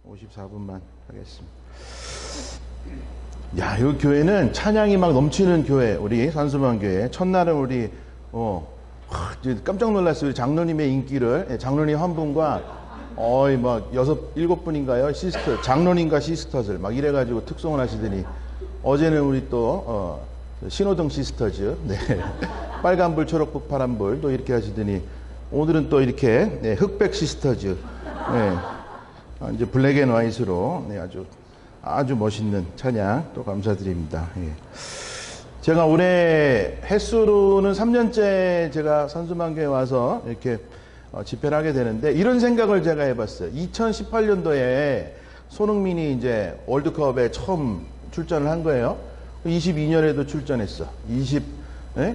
54분만 하겠습니다. 야, 이 교회는 찬양이 막 넘치는 교회, 우리 산수만 교회. 첫날은 우리 깜짝 놀랐어요. 장로님의 인기를, 장로님 한 분과 막 6, 7분인가요? 시스터, 장로님과 시스터들 막 이래가지고 특송을 하시더니, 어제는 우리 또 신호등 시스터즈, 네. 빨간불, 초록불, 파란불 또 이렇게 하시더니, 오늘은 또 이렇게 흑백 시스터즈, 네. 이제 블랙 앤 화이트로, 네, 아주 멋있는 찬양 또 감사드립니다. 예. 제가 올해 횟수로는 3년째 제가 산수만교에 와서 이렇게 집회를 하게 되는데, 이런 생각을 제가 해봤어요. 2018년도에 손흥민이 이제 월드컵에 처음 출전을 한 거예요. 22년에도 출전했어.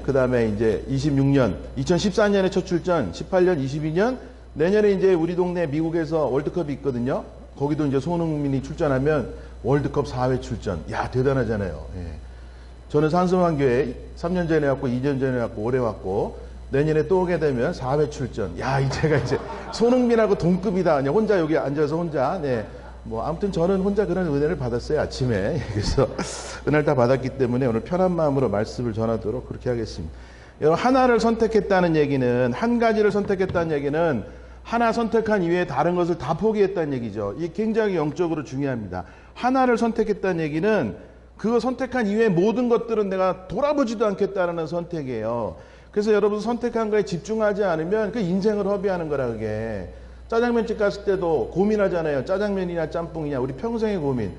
그 다음에 이제 26년, 2014년에 첫 출전, 18년, 22년, 내년에 이제 우리 동네 미국에서 월드컵이 있거든요. 거기도 이제 손흥민이 출전하면 월드컵 4회 출전. 야, 대단하잖아요. 예. 저는 산수만교회 3년 전에 왔고, 2년 전에 왔고, 올해 왔고, 내년에 또 오게 되면 4회 출전. 야, 제가 이제 손흥민하고 동급이다. 그냥 혼자 여기 앉아서 혼자, 네. 아무튼 저는 혼자 그런 은혜를 받았어요, 아침에. 그래서 은혜를 다 받았기 때문에 오늘 편한 마음으로 말씀을 전하도록 그렇게 하겠습니다. 여러분, 하나를 선택했다는 얘기는, 한 가지를 선택했다는 얘기는 하나 선택한 이외에 다른 것을 다 포기했다는 얘기죠. 이게 굉장히 영적으로 중요합니다. 하나를 선택했다는 얘기는 그거 선택한 이외의 모든 것들은 내가 돌아보지도 않겠다는 선택이에요. 그래서 여러분 선택한 거에 집중하지 않으면 그 인생을 허비하는 거라. 그게 짜장면집 갔을 때도 고민하잖아요. 짜장면이냐 짬뽕이냐. 우리 평생의 고민.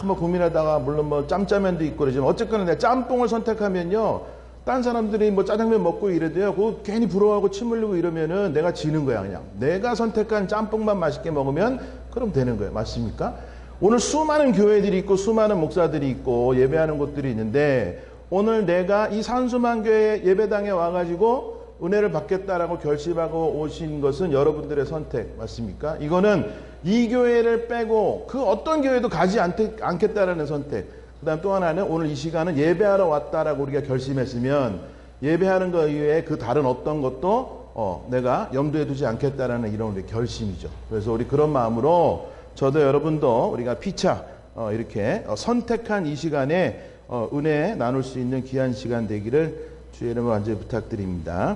고민하다가 물론 짬짜면도 있고 그러지만 어쨌거나 내가 짬뽕을 선택하면요, 딴 사람들이 짜장면 먹고 이래도요, 그거 괜히 부러워하고 침 흘리고 이러면은 내가 지는 거야. 그냥 내가 선택한 짬뽕만 맛있게 먹으면 그럼 되는 거예요. 맞습니까? 오늘 수많은 교회들이 있고 수많은 목사들이 있고 예배하는 곳들이 있는데, 오늘 내가 이 산수만교회 예배당에 와가지고 은혜를 받겠다라고 결심하고 오신 것은 여러분들의 선택 맞습니까? 이거는 이 교회를 빼고 그 어떤 교회도 가지 않겠다라는 선택. 그 다음 또 하나는 오늘 이 시간은 예배하러 왔다라고 우리가 결심했으면 예배하는 것 이외에 그 다른 어떤 것도 내가 염두에 두지 않겠다라는 이런 우리 결심이죠. 그래서 우리 그런 마음으로 저도 여러분도 우리가 피차 이렇게 선택한 이 시간에 은혜 나눌 수 있는 귀한 시간 되기를 주의 이름으로 간절히 부탁드립니다.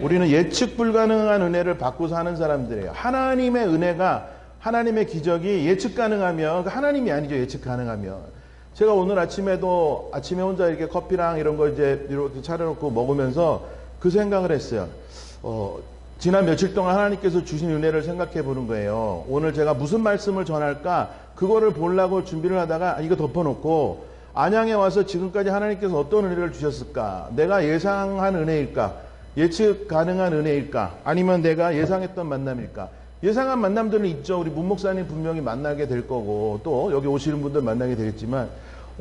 우리는 예측 불가능한 은혜를 받고 사는 사람들이에요. 하나님의 은혜가, 하나님의 기적이 예측 가능하면, 하나님이 아니죠, 예측 가능하면. 제가 오늘 아침에 혼자 이렇게 커피랑 이런 거 이제 이렇게 차려놓고 먹으면서 그 생각을 했어요. 지난 며칠 동안 하나님께서 주신 은혜를 생각해 보는 거예요. 오늘 제가 무슨 말씀을 전할까, 그거를 보려고 준비를 하다가 이거 덮어놓고 안양에 와서 지금까지 하나님께서 어떤 은혜를 주셨을까? 내가 예상한 은혜일까? 예측 가능한 은혜일까? 아니면 내가 예상했던 만남일까? 예상한 만남들은 있죠. 우리 문 목사님 분명히 만나게 될 거고, 또 여기 오시는 분들 만나게 되겠지만,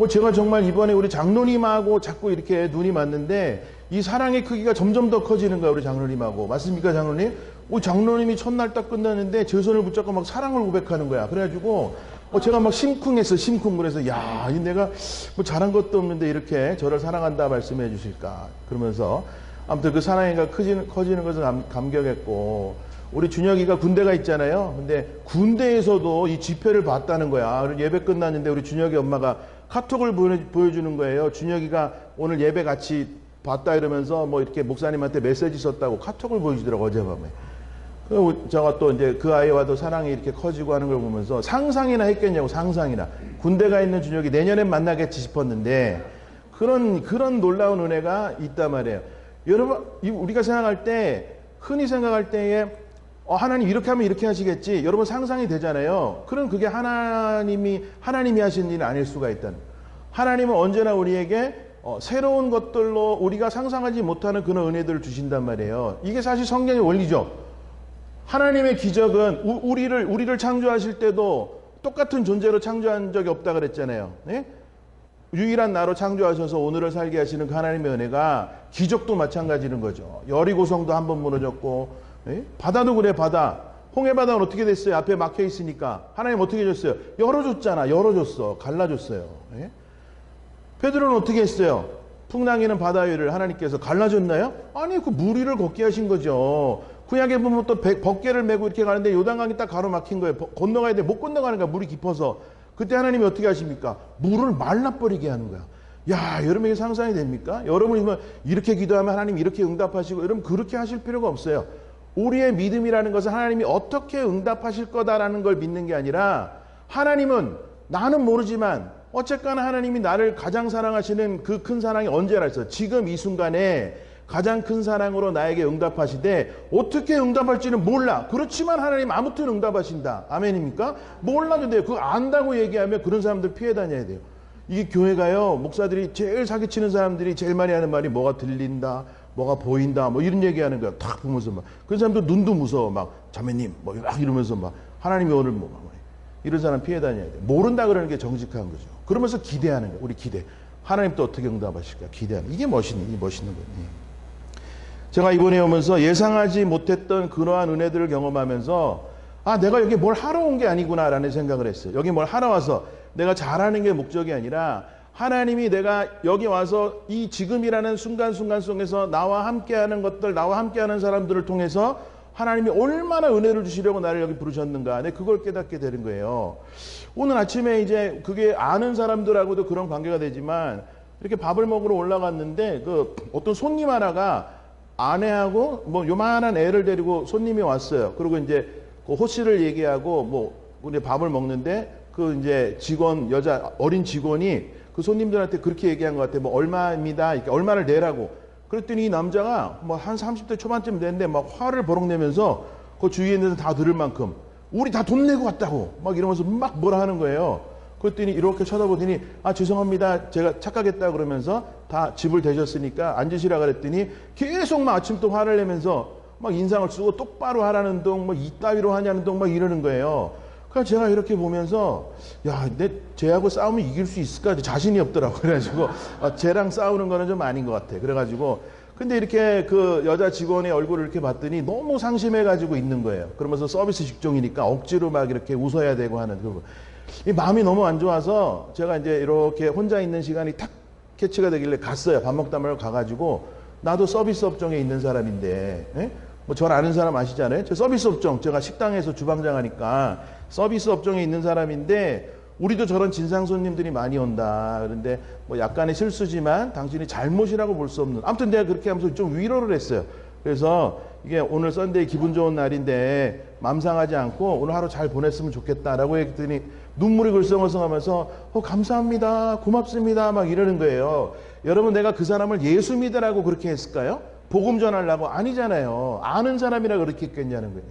제가 정말 이번에 우리 장로님하고 자꾸 이렇게 눈이 맞는데 이 사랑의 크기가 점점 더 커지는 거야, 우리 장로님하고. 맞습니까, 장로님? 장로님이 첫날 딱 끝났는데 제 손을 붙잡고 막 사랑을 고백하는 거야. 그래가지고 제가 막 심쿵했어, 심쿵. 그래서 야, 내가 잘한 것도 없는데 이렇게 저를 사랑한다 말씀해 주실까. 그러면서 아무튼 그 사랑이 커지는 것을 감격했고, 우리 준혁이가 군대가 있잖아요. 근데 군대에서도 이 집회를 봤다는 거야. 예배 끝났는데 우리 준혁이 엄마가 카톡을 보여주는 거예요. 준혁이가 오늘 예배 같이 봤다 이러면서 이렇게 목사님한테 메시지 썼다고 카톡을 보여주더라고, 어젯밤에. 그리고 제가 또 이제 그 아이와도 사랑이 이렇게 커지고 하는 걸 보면서 상상이나 했겠냐고, 상상이나. 군대가 있는 준혁이 내년엔 만나겠지 싶었는데 그런 놀라운 은혜가 있단 말이에요. 여러분, 우리가 생각할 때, 흔히 생각할 때에 하나님 이렇게 하면 이렇게 하시겠지. 여러분 상상이 되잖아요. 그럼 그게 하나님이 하신 일이 아닐 수가 있다는. 하나님은 언제나 우리에게 새로운 것들로 우리가 상상하지 못하는 그런 은혜들을 주신단 말이에요. 이게 사실 성경의 원리죠. 하나님의 기적은 우리를 창조하실 때도 똑같은 존재로 창조한 적이 없다 그랬잖아요. 네? 유일한 나로 창조하셔서 오늘을 살게 하시는 그 하나님의 은혜가 기적도 마찬가지는 거죠. 여리고성도 한번 무너졌고, 네? 바다도 그래, 바다. 홍해바다는 어떻게 됐어요? 앞에 막혀 있으니까. 하나님 어떻게 해줬어요? 열어줬잖아. 열어줬어. 갈라줬어요. 네? 베드로는 어떻게 했어요? 풍랑이는 바다 위를 하나님께서 갈라줬나요? 아니, 그 물 위를 걷게 하신 거죠. 구약에 보면 또 벗개를 메고 이렇게 가는데 요단강이 딱 가로막힌 거예요. 건너가야 돼. 못 건너가는 거야. 물이 깊어서. 그때 하나님이 어떻게 하십니까? 물을 말라버리게 하는 거야. 야, 여러분에게 상상이 됩니까? 여러분이 뭐 이렇게 기도하면 하나님 이렇게 응답하시고, 여러분 그렇게 하실 필요가 없어요. 우리의 믿음이라는 것은 하나님이 어떻게 응답하실 거다라는 걸 믿는 게 아니라, 하나님은 나는 모르지만 어쨌거나 하나님이 나를 가장 사랑하시는 그 큰 사랑이 언제라 했어요. 지금 이 순간에 가장 큰 사랑으로 나에게 응답하시되, 어떻게 응답할지는 몰라. 그렇지만 하나님 아무튼 응답하신다. 아멘입니까? 몰라도 돼요. 그거 안다고 얘기하면 그런 사람들 피해 다녀야 돼요. 이게 교회가요, 목사들이 제일 사기치는 사람들이 제일 많이 하는 말이 뭐가 들린다, 뭐가 보인다, 뭐 이런 얘기하는 거야. 탁 보면서 막. 그런 사람들 눈도 무서워. 막 자매님 뭐 막 이러면서 막 하나님이 오늘 뭐 이런 사람 피해 다녀야 돼. 모른다 그러는 게 정직한 거죠. 그러면서 기대하는 거야. 우리 기대. 하나님 또 어떻게 응답하실까 기대하는. 이게 멋있는 거예요. 제가 이번에 오면서 예상하지 못했던 그러한 은혜들을 경험하면서, 아, 내가 여기 뭘 하러 온 게 아니구나라는 생각을 했어요. 여기 뭘 하러 와서 내가 잘하는 게 목적이 아니라, 하나님이 내가 여기 와서 이 지금이라는 순간순간 속에서 나와 함께하는 것들, 나와 함께하는 사람들을 통해서 하나님이 얼마나 은혜를 주시려고 나를 여기 부르셨는가. 내 그걸 깨닫게 되는 거예요. 오늘 아침에 이제 그게 아는 사람들하고도 그런 관계가 되지만, 이렇게 밥을 먹으러 올라갔는데 그 어떤 손님 하나가 아내하고 뭐 요만한 애를 데리고 손님이 왔어요. 그리고 이제 그 호씨를 얘기하고 뭐 우리 밥을 먹는데, 그 이제 직원, 여자 어린 직원이 그 손님들한테 그렇게 얘기한 것 같아요. 뭐 얼마입니다. 이렇게 얼마를 내라고. 그랬더니 이 남자가 뭐 한 30대 초반쯤 됐는데 막 화를 버럭 내면서 그 주위에 있는 다 들을 만큼 우리 다 돈 내고 왔다고 막 이러면서 막 뭐라 하는 거예요. 그랬더니 이렇게 쳐다보더니, 아, 죄송합니다. 제가 착각했다 그러면서 다 집을 대셨으니까 앉으시라 그랬더니 계속 막 아침부터 화를 내면서 막 인상을 쓰고 똑바로 하라는 둥, 뭐 이따위로 하냐는 둥 막 이러는 거예요. 그래서 제가 이렇게 보면서, 야, 쟤하고 싸우면 이길 수 있을까? 자신이 없더라고. 그래가지고, 쟤랑 싸우는 거는 좀 아닌 것 같아. 그래가지고, 근데 이렇게 그 여자 직원의 얼굴을 이렇게 봤더니 너무 상심해가지고 있는 거예요. 그러면서 서비스 직종이니까 억지로 막 이렇게 웃어야 되고 하는 그, 이 마음이 너무 안 좋아서 제가 이제 이렇게 혼자 있는 시간이 탁 캐치가 되길래 갔어요. 밥 먹다 말고 가가지고, 나도 서비스 업종에 있는 사람인데, 에? 뭐 전 아는 사람 아시잖아요. 저 서비스 업종, 제가 식당에서 주방장 하니까 서비스 업종에 있는 사람인데, 우리도 저런 진상 손님들이 많이 온다. 그런데 뭐 약간의 실수지만 당신이 잘못이라고 볼 수 없는. 아무튼 내가 그렇게 하면서 좀 위로를 했어요. 그래서 이게 오늘 썬데이 기분 좋은 날인데 맘 상하지 않고 오늘 하루 잘 보냈으면 좋겠다라고 했더니 눈물이 글썽글썽하면서 감사합니다, 고맙습니다 막 이러는 거예요. 여러분, 내가 그 사람을 예수 믿으라고 그렇게 했을까요? 복음 전하려고? 아니잖아요. 아는 사람이라 그렇게 했겠냐는 거예요.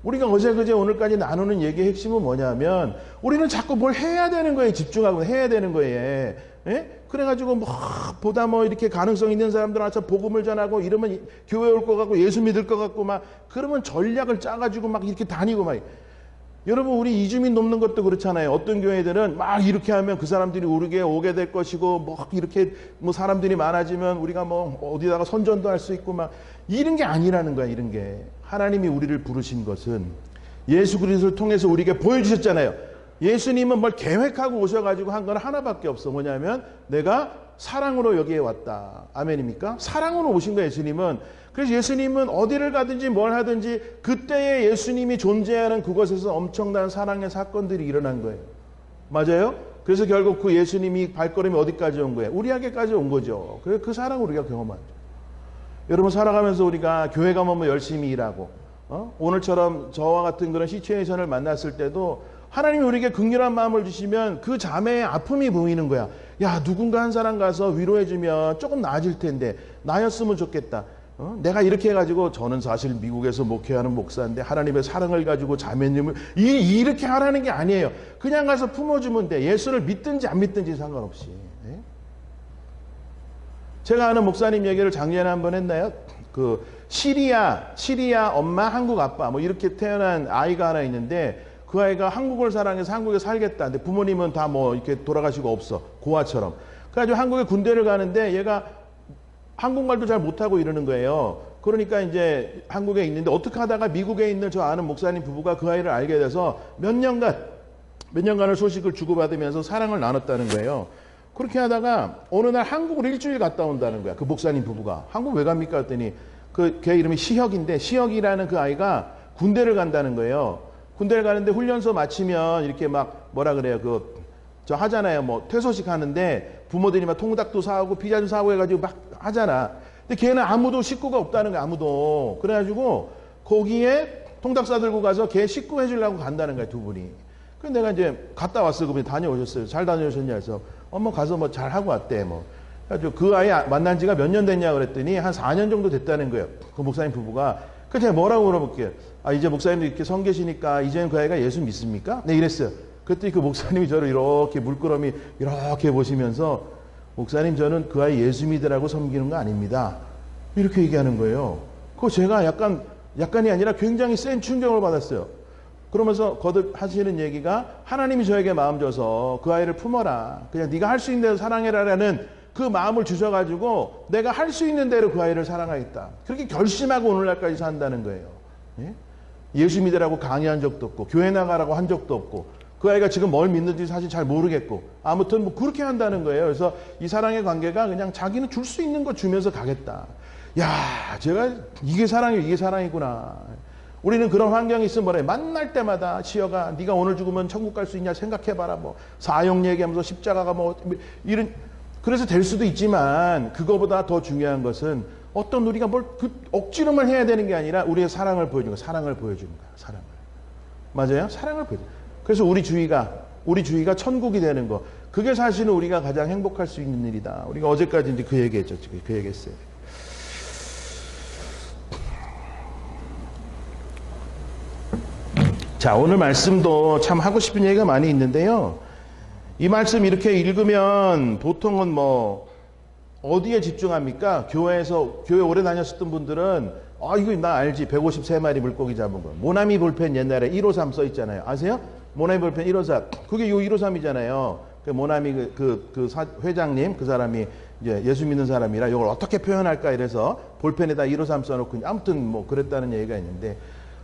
우리가 어제 그제 오늘까지 나누는 얘기의 핵심은 뭐냐면, 우리는 자꾸 뭘 해야 되는 거에 집중하고 해야 되는 거예요. 예? 그래가지고 뭐 보다 뭐 이렇게 가능성 있는 사람들 와서 복음을 전하고 이러면 교회 올 것 같고 예수 믿을 것 같고 막 그러면 전략을 짜가지고 막 이렇게 다니고 막. 여러분, 우리 이주민 돕는 것도 그렇잖아요. 어떤 교회들은 막 이렇게 하면 그 사람들이 오게 될 것이고, 뭐 이렇게 뭐 사람들이 많아지면 우리가 뭐 어디다가 선전도 할 수 있고 막 이런 게 아니라는 거야. 이런 게 하나님이 우리를 부르신 것은 예수 그리스도를 통해서 우리에게 보여주셨잖아요. 예수님은 뭘 계획하고 오셔가지고 한 건 하나밖에 없어. 뭐냐면 내가 사랑으로 여기에 왔다. 아멘입니까? 사랑으로 오신 거예요, 예수님은. 그래서 예수님은 어디를 가든지 뭘 하든지 그때의 예수님이 존재하는 그곳에서 엄청난 사랑의 사건들이 일어난 거예요. 맞아요? 그래서 결국 그 예수님이 발걸음이 어디까지 온 거예요? 우리에게까지 온 거죠. 그래서 그 사랑을 우리가 경험하죠. 여러분, 살아가면서 우리가 교회 가면 뭐 열심히 일하고, 오늘처럼 저와 같은 그런 시츄에이션을 만났을 때도 하나님이 우리에게 긍휼한 마음을 주시면 그 자매의 아픔이 보이는 거야. 야, 누군가 한 사람 가서 위로해주면 조금 나아질 텐데, 나였으면 좋겠다. 내가 이렇게 해가지고, 저는 사실 미국에서 목회하는 목사인데 하나님의 사랑을 가지고 자매님을 이렇게 하라는 게 아니에요. 그냥 가서 품어주면 돼. 예수를 믿든지 안 믿든지 상관없이. 네? 제가 아는 목사님 얘기를 작년에 한번 했나요? 그 시리아 엄마, 한국 아빠 뭐 이렇게 태어난 아이가 하나 있는데, 그 아이가 한국을 사랑해서 한국에 살겠다. 근데 부모님은 다 뭐 이렇게 돌아가시고 없어. 고아처럼. 그래가지고 한국에 군대를 가는데 얘가 한국말도 잘 못하고 이러는 거예요. 그러니까 이제 한국에 있는데 어떻게 하다가 미국에 있는 저 아는 목사님 부부가 그 아이를 알게 돼서 몇 년간을 소식을 주고받으면서 사랑을 나눴다는 거예요. 그렇게 하다가 어느 날 한국을 일주일 갔다 온다는 거야. 그 목사님 부부가. 한국 왜 갑니까? 했더니 걔 이름이 시혁인데, 시혁이라는 그 아이가 군대를 간다는 거예요. 군대를 가는데 훈련소 마치면 이렇게 막 뭐라 그래요. 저 하잖아요. 뭐 퇴소식 하는데 부모들이 막 통닭도 사오고 피자도 사오고 해가지고 막 하잖아. 근데 걔는 아무도 식구가 없다는 거야. 아무도. 그래가지고 거기에 통닭 싸들고 가서 걔 식구 해주려고 간다는 거야. 두 분이. 그래서 내가 이제 갔다 왔어요. 그분이 다녀오셨어요. 잘 다녀오셨냐 해서 엄마 가서 뭐 잘 하고 왔대 뭐. 그래가지고 그 아이 만난 지가 몇 년 됐냐 그랬더니 한 4년 정도 됐다는 거예요. 그 목사님 부부가. 그래서 제가 뭐라고 물어볼게요. 이제 목사님도 이렇게 선 계시니까 이제는 그 아이가 예수 믿습니까? 네, 이랬어요. 그랬더니 그 목사님이 저를 이렇게 물끄러미 이렇게 보시면서 목사님 저는 그 아이 예수 믿으라고 섬기는 거 아닙니다. 이렇게 얘기하는 거예요. 그거 제가 약간이 아니라 굉장히 센 충격을 받았어요. 그러면서 거듭 하시는 얘기가 하나님이 저에게 마음 줘서 그 아이를 품어라. 그냥 네가 할 수 있는 대로 사랑해라라는 그 마음을 주셔가지고 내가 할 수 있는 대로 그 아이를 사랑하겠다. 그렇게 결심하고 오늘날까지 산다는 거예요. 예? 예수 믿으라고 강의한 적도 없고 교회 나가라고 한 적도 없고 그 아이가 지금 뭘 믿는지 사실 잘 모르겠고 아무튼 뭐 그렇게 한다는 거예요. 그래서 이 사랑의 관계가 그냥 자기는 줄 수 있는 거 주면서 가겠다. 야, 제가 이게 사랑이에요. 이게 사랑이구나. 우리는 그런 환경이 있으면 뭐래. 만날 때마다 시여가 네가 오늘 죽으면 천국 갈 수 있냐 생각해봐라. 뭐 사형 얘기하면서 십자가가 뭐 이런. 그래서 될 수도 있지만 그거보다 더 중요한 것은 어떤 우리가 억지로만 해야 되는 게 아니라 우리의 사랑을 보여주는 거야. 사랑을 보여주는 거야. 사랑을. 맞아요? 사랑을 보여주는 거야. 그래서 우리 주위가 천국이 되는 거. 그게 사실은 우리가 가장 행복할 수 있는 일이다. 우리가 어제까지 이제 그 얘기했죠. 그 얘기했어요. 자, 오늘 말씀도 참 하고 싶은 얘기가 많이 있는데요. 이 말씀 이렇게 읽으면 보통은 뭐 어디에 집중합니까? 교회 오래 다녔었던 분들은 이거 나 알지. 153마리 물고기 잡은 거. 모나미 볼펜 옛날에 153 써 있잖아요. 아세요? 모나미 볼펜 153. 그게 요 153이잖아요. 그 모나미 회장님 그 사람이 이제 예수 믿는 사람이라 이걸 어떻게 표현할까 이래서 볼펜에다 153 써놓고 아무튼 뭐 그랬다는 얘기가 있는데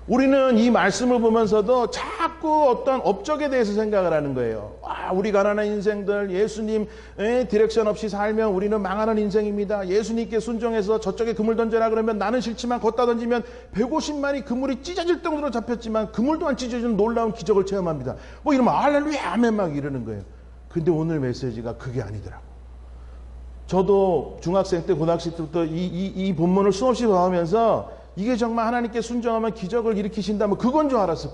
우리는 이 말씀을 보면서도 자꾸 어떤 업적에 대해서 생각을 하는 거예요. 우리 가난한 인생들 예수님 디렉션 없이 살면 우리는 망하는 인생입니다. 예수님께 순종해서 저쪽에 그물 던져라 그러면 나는 싫지만 걷다 던지면 150마리 그물이 찢어질 정도로 잡혔지만 그물도 안 찢어지는 놀라운 기적을 체험합니다. 뭐 이러면 할렐루야 아멘 막 이러는 거예요. 근데 오늘 메시지가 그게 아니더라고. 저도 중학생 때 고등학생 때부터 이 본문을 수없이 봐오면서 이게 정말 하나님께 순종하면 기적을 일으키신다면 그건 줄 알았어.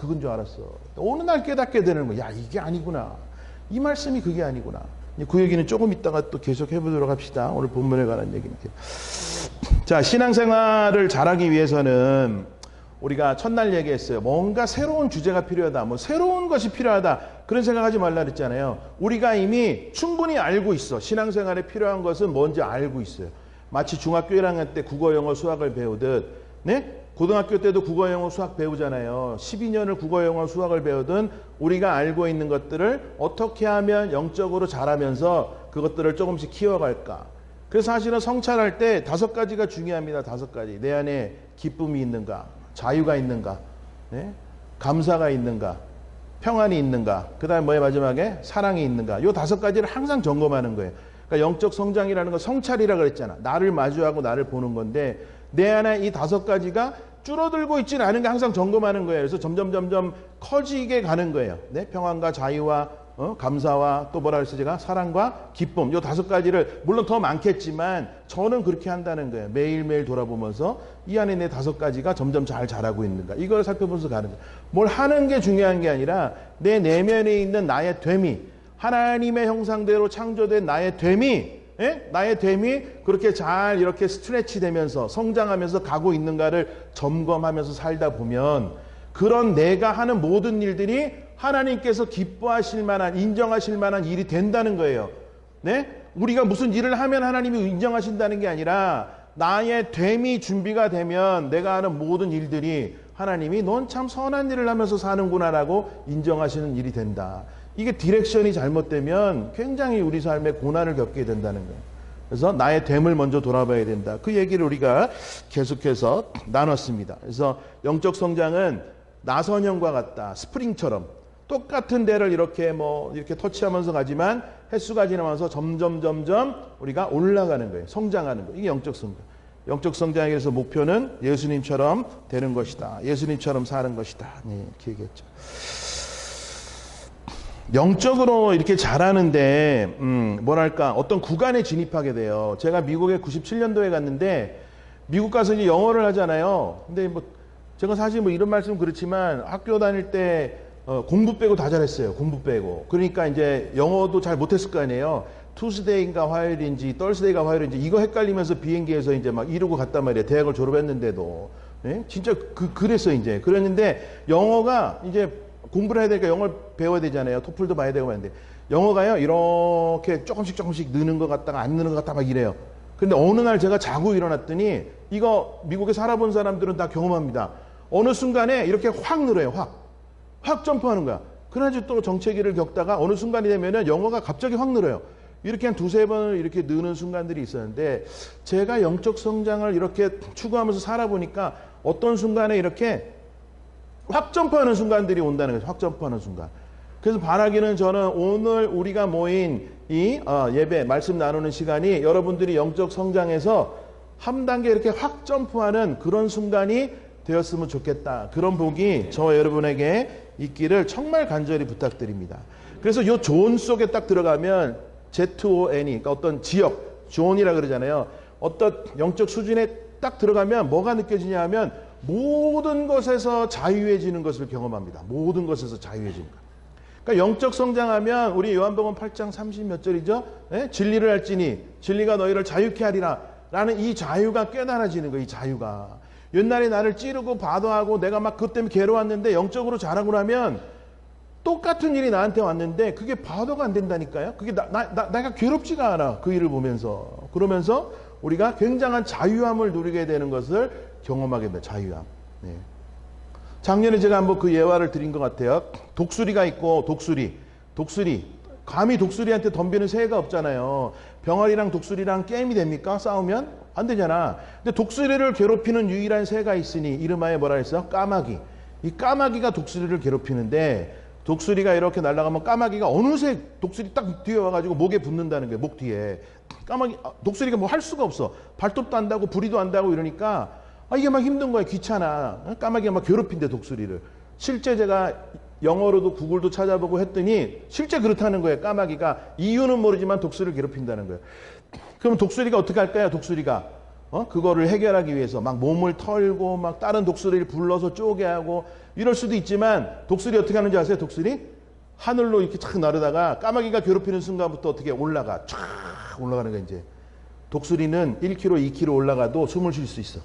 어느 날 깨닫게 되는 거야. 야, 이게 아니구나. 이 말씀이 그게 아니구나. 그 얘기는 조금 있다가 또 계속 해보도록 합시다. 오늘 본문에 관한 얘기입니다. 자, 신앙생활을 잘하기 위해서는 우리가 첫날 얘기했어요. 뭔가 새로운 주제가 필요하다. 뭐 새로운 것이 필요하다. 그런 생각하지 말라 그랬잖아요. 우리가 이미 충분히 알고 있어. 신앙생활에 필요한 것은 뭔지 알고 있어요. 마치 중학교 1학년 때 국어, 영어, 수학을 배우듯 네? 고등학교 때도 국어, 영어, 수학 배우잖아요. 12년을 국어, 영어, 수학을 배우든 우리가 알고 있는 것들을 어떻게 하면 영적으로 잘하면서 그것들을 조금씩 키워갈까. 그래서 사실은 성찰할 때 5가지가 중요합니다. 5가지. 내 안에 기쁨이 있는가, 자유가 있는가, 네? 감사가 있는가, 평안이 있는가, 그 다음에 뭐의 마지막에 사랑이 있는가. 이 5가지를 항상 점검하는 거예요. 그러니까 영적 성장이라는 건 성찰이라 그랬잖아. 나를 마주하고 나를 보는 건데 내 안에 이 5가지가 줄어들고 있지는 않은 게 항상 점검하는 거예요. 그래서 점점 커지게 가는 거예요. 네? 평안과 자유와 감사와 또 뭐라 그랬어요 제가? 사랑과 기쁨. 이 5가지를 물론 더 많겠지만 저는 그렇게 한다는 거예요. 매일매일 돌아보면서 이 안에 내 5가지가 점점 잘 자라고 있는가. 이걸 살펴보면서 가는 거예요. 뭘 하는 게 중요한 게 아니라 내 내면에 있는 나의 됨이 하나님의 형상대로 창조된 나의 됨이 나의 됨이 그렇게 잘 이렇게 스트레치 되면서 성장하면서 가고 있는가를 점검하면서 살다 보면 그런 내가 하는 모든 일들이 하나님께서 기뻐하실 만한 인정하실 만한 일이 된다는 거예요. 네? 우리가 무슨 일을 하면 하나님이 인정하신다는 게 아니라 나의 됨이 준비가 되면 내가 하는 모든 일들이 하나님이 넌 참 선한 일을 하면서 사는구나라고 인정하시는 일이 된다. 이게 디렉션이 잘못되면 굉장히 우리 삶에 고난을 겪게 된다는 거예요. 그래서 나의 됨을 먼저 돌아봐야 된다. 그 얘기를 우리가 계속해서 나눴습니다. 그래서 영적 성장은 나선형과 같다. 스프링처럼 똑같은 데를 이렇게 터치하면서 가지만 횟수가 지나면서 점점 우리가 올라가는 거예요. 성장하는 거예요. 이게 영적 성장. 영적 성장에 대해서 목표는 예수님처럼 되는 것이다. 예수님처럼 사는 것이다. 네, 이렇게 얘기했죠. 영적으로 이렇게 자라는데 뭐랄까 어떤 구간에 진입하게 돼요. 제가 미국에 97년도에 갔는데 미국 가서 이제 영어를 하잖아요. 근데 뭐 제가 사실 뭐 이런 말씀 그렇지만 학교 다닐 때 공부 빼고 다 잘했어요. 공부 빼고. 그러니까 이제 영어도 잘 못했을 거 아니에요. 투스데이인가 화요일인지 떨스데이가 화요일인지 이거 헷갈리면서 비행기에서 이제 막 이러고 갔단 말이에요. 대학을 졸업했는데도. 예? 진짜 그랬어요, 이제. 그랬는데 영어가 이제 공부를 해야 되니까 영어를 배워야 되잖아요. 토플도 봐야 되고 하는데 영어가요 이렇게 조금씩 느는 것 같다가 안 느는 것 같다 막 이래요. 근데 어느 날 제가 자고 일어났더니 이거 미국에 살아본 사람들은 다 경험합니다. 어느 순간에 이렇게 확 늘어요. 확 점프하는 거야. 그래가지고 또 정체기를 겪다가 어느 순간이 되면은 영어가 갑자기 확 늘어요. 이렇게 한 두세 번을 이렇게 느는 순간들이 있었는데 제가 영적 성장을 이렇게 추구하면서 살아보니까 어떤 순간에 이렇게 확 점프하는 순간들이 온다는 거죠. 확 점프하는 순간. 그래서 바라기는 저는 오늘 우리가 모인 이 예배, 말씀 나누는 시간이 여러분들이 영적 성장에서 한 단계 이렇게 확 점프하는 그런 순간이 되었으면 좋겠다. 그런 복이 저와 여러분에게 있기를 정말 간절히 부탁드립니다. 그래서 이 존 속에 딱 들어가면 ZON이, 그러니까 어떤 지역, 존이라 그러잖아요. 어떤 영적 수준에 딱 들어가면 뭐가 느껴지냐 하면 모든 것에서 자유해지는 것을 경험합니다. 모든 것에서 자유해지는 것. 그러니까 영적 성장하면 우리 요한복음 8장 30 몇 절이죠. 예? 진리를 알지니 진리가 너희를 자유케 하리라 라는 이 자유가 깨달아지는 거예요. 이 자유가. 옛날에 나를 찌르고 바도하고 내가 막 그것 때문에 괴로웠는데 영적으로 자라고 나면 똑같은 일이 나한테 왔는데 그게 바도가 안 된다니까요. 그게 내가 괴롭지가 않아. 그 일을 보면서. 그러면서 우리가 굉장한 자유함을 누리게 되는 것을 경험하게 됩니다. 자유함. 네. 작년에 제가 한번 그 예화를 드린 것 같아요. 독수리가 있고 독수리. 감히 독수리한테 덤비는 새가 없잖아요. 병아리랑 독수리랑 게임이 됩니까? 싸우면? 안 되잖아. 근데 독수리를 괴롭히는 유일한 새가 있으니 이름하여 뭐라 했어? 까마귀. 이 까마귀가 독수리를 괴롭히는데 독수리가 이렇게 날아가면 까마귀가 어느새 독수리 딱 뒤에 와가지고 목에 붙는다는 거예요. 목 뒤에. 독수리가 뭐 할 수가 없어. 발톱도 안다고 부리도 안다고 이러니까 이게 막 힘든 거야. 귀찮아. 까마귀가 막 괴롭힌대 독수리를. 실제 제가 영어로도 구글도 찾아보고 했더니 실제 그렇다는 거예요. 까마귀가. 이유는 모르지만 독수리를 괴롭힌다는 거예요. 그럼 독수리가 어떻게 할까요? 독수리가 그거를 해결하기 위해서 막 몸을 털고 막 다른 독수리를 불러서 쪼개 하고 이럴 수도 있지만 독수리 어떻게 하는지 아세요? 독수리 하늘로 이렇게 착 나르다가 까마귀가 괴롭히는 순간부터 어떻게 올라가 쫙 올라가는 거야. 이제 독수리는 1km, 2km 올라가도 숨을 쉴 수 있어.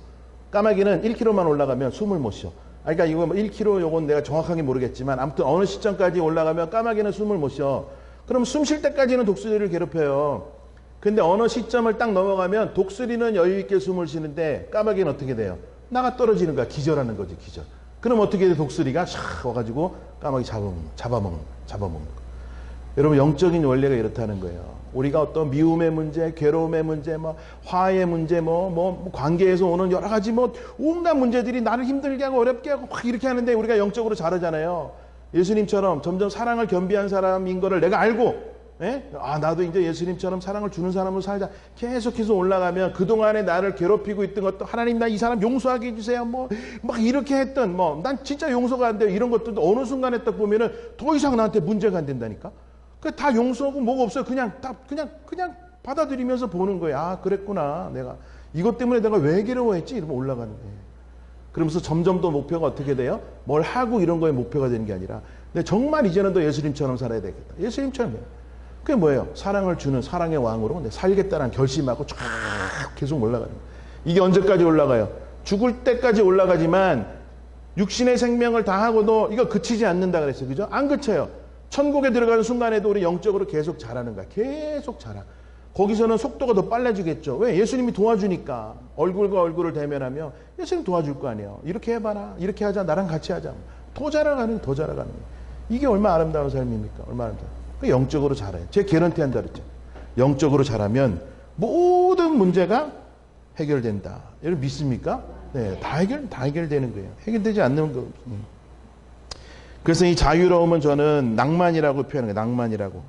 까마귀는 1km만 올라가면 숨을 못 쉬어. 그러니까 이거 1km 요건 내가 정확하게 모르겠지만 아무튼 어느 시점까지 올라가면 까마귀는 숨을 못 쉬어. 그럼 숨 쉴 때까지는 독수리를 괴롭혀요. 근데 어느 시점을 딱 넘어가면 독수리는 여유 있게 숨을 쉬는데 까마귀는 어떻게 돼요? 나가 떨어지는 거야. 기절하는 거지, 기절. 그럼 어떻게 돼? 독수리가 샥 와가지고 까마귀 잡아먹는 거야. 여러분 영적인 원리가 이렇다는 거예요. 우리가 어떤 미움의 문제, 괴로움의 문제, 뭐 화해의 문제, 뭐 관계에서 오는 여러 가지 뭐 온갖 문제들이 나를 힘들게 하고 어렵게 하고 막 이렇게 하는데 우리가 영적으로 자라잖아요. 예수님처럼 점점 사랑을 겸비한 사람인 거를 내가 알고 예? 나도 이제 예수님처럼 사랑을 주는 사람으로 살자. 계속해서 올라가면 그동안에 나를 괴롭히고 있던 것도 하나님 나 이 사람 용서하게 해주세요. 막 이렇게 했던 난 진짜 용서가 안 돼요. 이런 것들도 어느 순간에 딱 보면은 더 이상 나한테 문제가 안 된다니까. 다 용서하고 뭐가 없어요. 그냥 받아들이면서 보는 거예요. 그랬구나. 내가 이것 때문에 내가 왜 괴로워했지? 이러면 올라가는 거예요. 그러면서 점점 더 목표가 어떻게 돼요? 뭘 하고 이런 거에 목표가 되는 게 아니라 근데 정말 이제는 더 예수님처럼 살아야 되겠다. 예수님처럼. 그게 뭐예요? 사랑을 주는 사랑의 왕으로 살겠다는 결심하고 쫙 계속 올라가는 거예요. 이게 언제까지 올라가요? 죽을 때까지 올라가지만 육신의 생명을 다 하고도 이거 그치지 않는다 그랬어요. 그죠? 안 그쳐요. 천국에 들어가는 순간에도 우리 영적으로 계속 자라는 거야. 계속 자라. 거기서는 속도가 더 빨라지겠죠. 왜? 예수님이 도와주니까. 얼굴과 얼굴을 대면하며 예수님 도와줄 거 아니에요. 이렇게 해봐라. 이렇게 하자. 나랑 같이 하자. 더 자라가는 거예요. 이게 얼마나 아름다운 삶입니까? 얼마나 아름다운. 영적으로 자라요. 제가 개런티 한다 그랬죠. 영적으로 자라면 모든 문제가 해결된다. 여러분 믿습니까? 네, 다 해결되는 거예요. 해결되지 않는 거. 그래서 이 자유로움은 저는 낭만이라고 표현해요.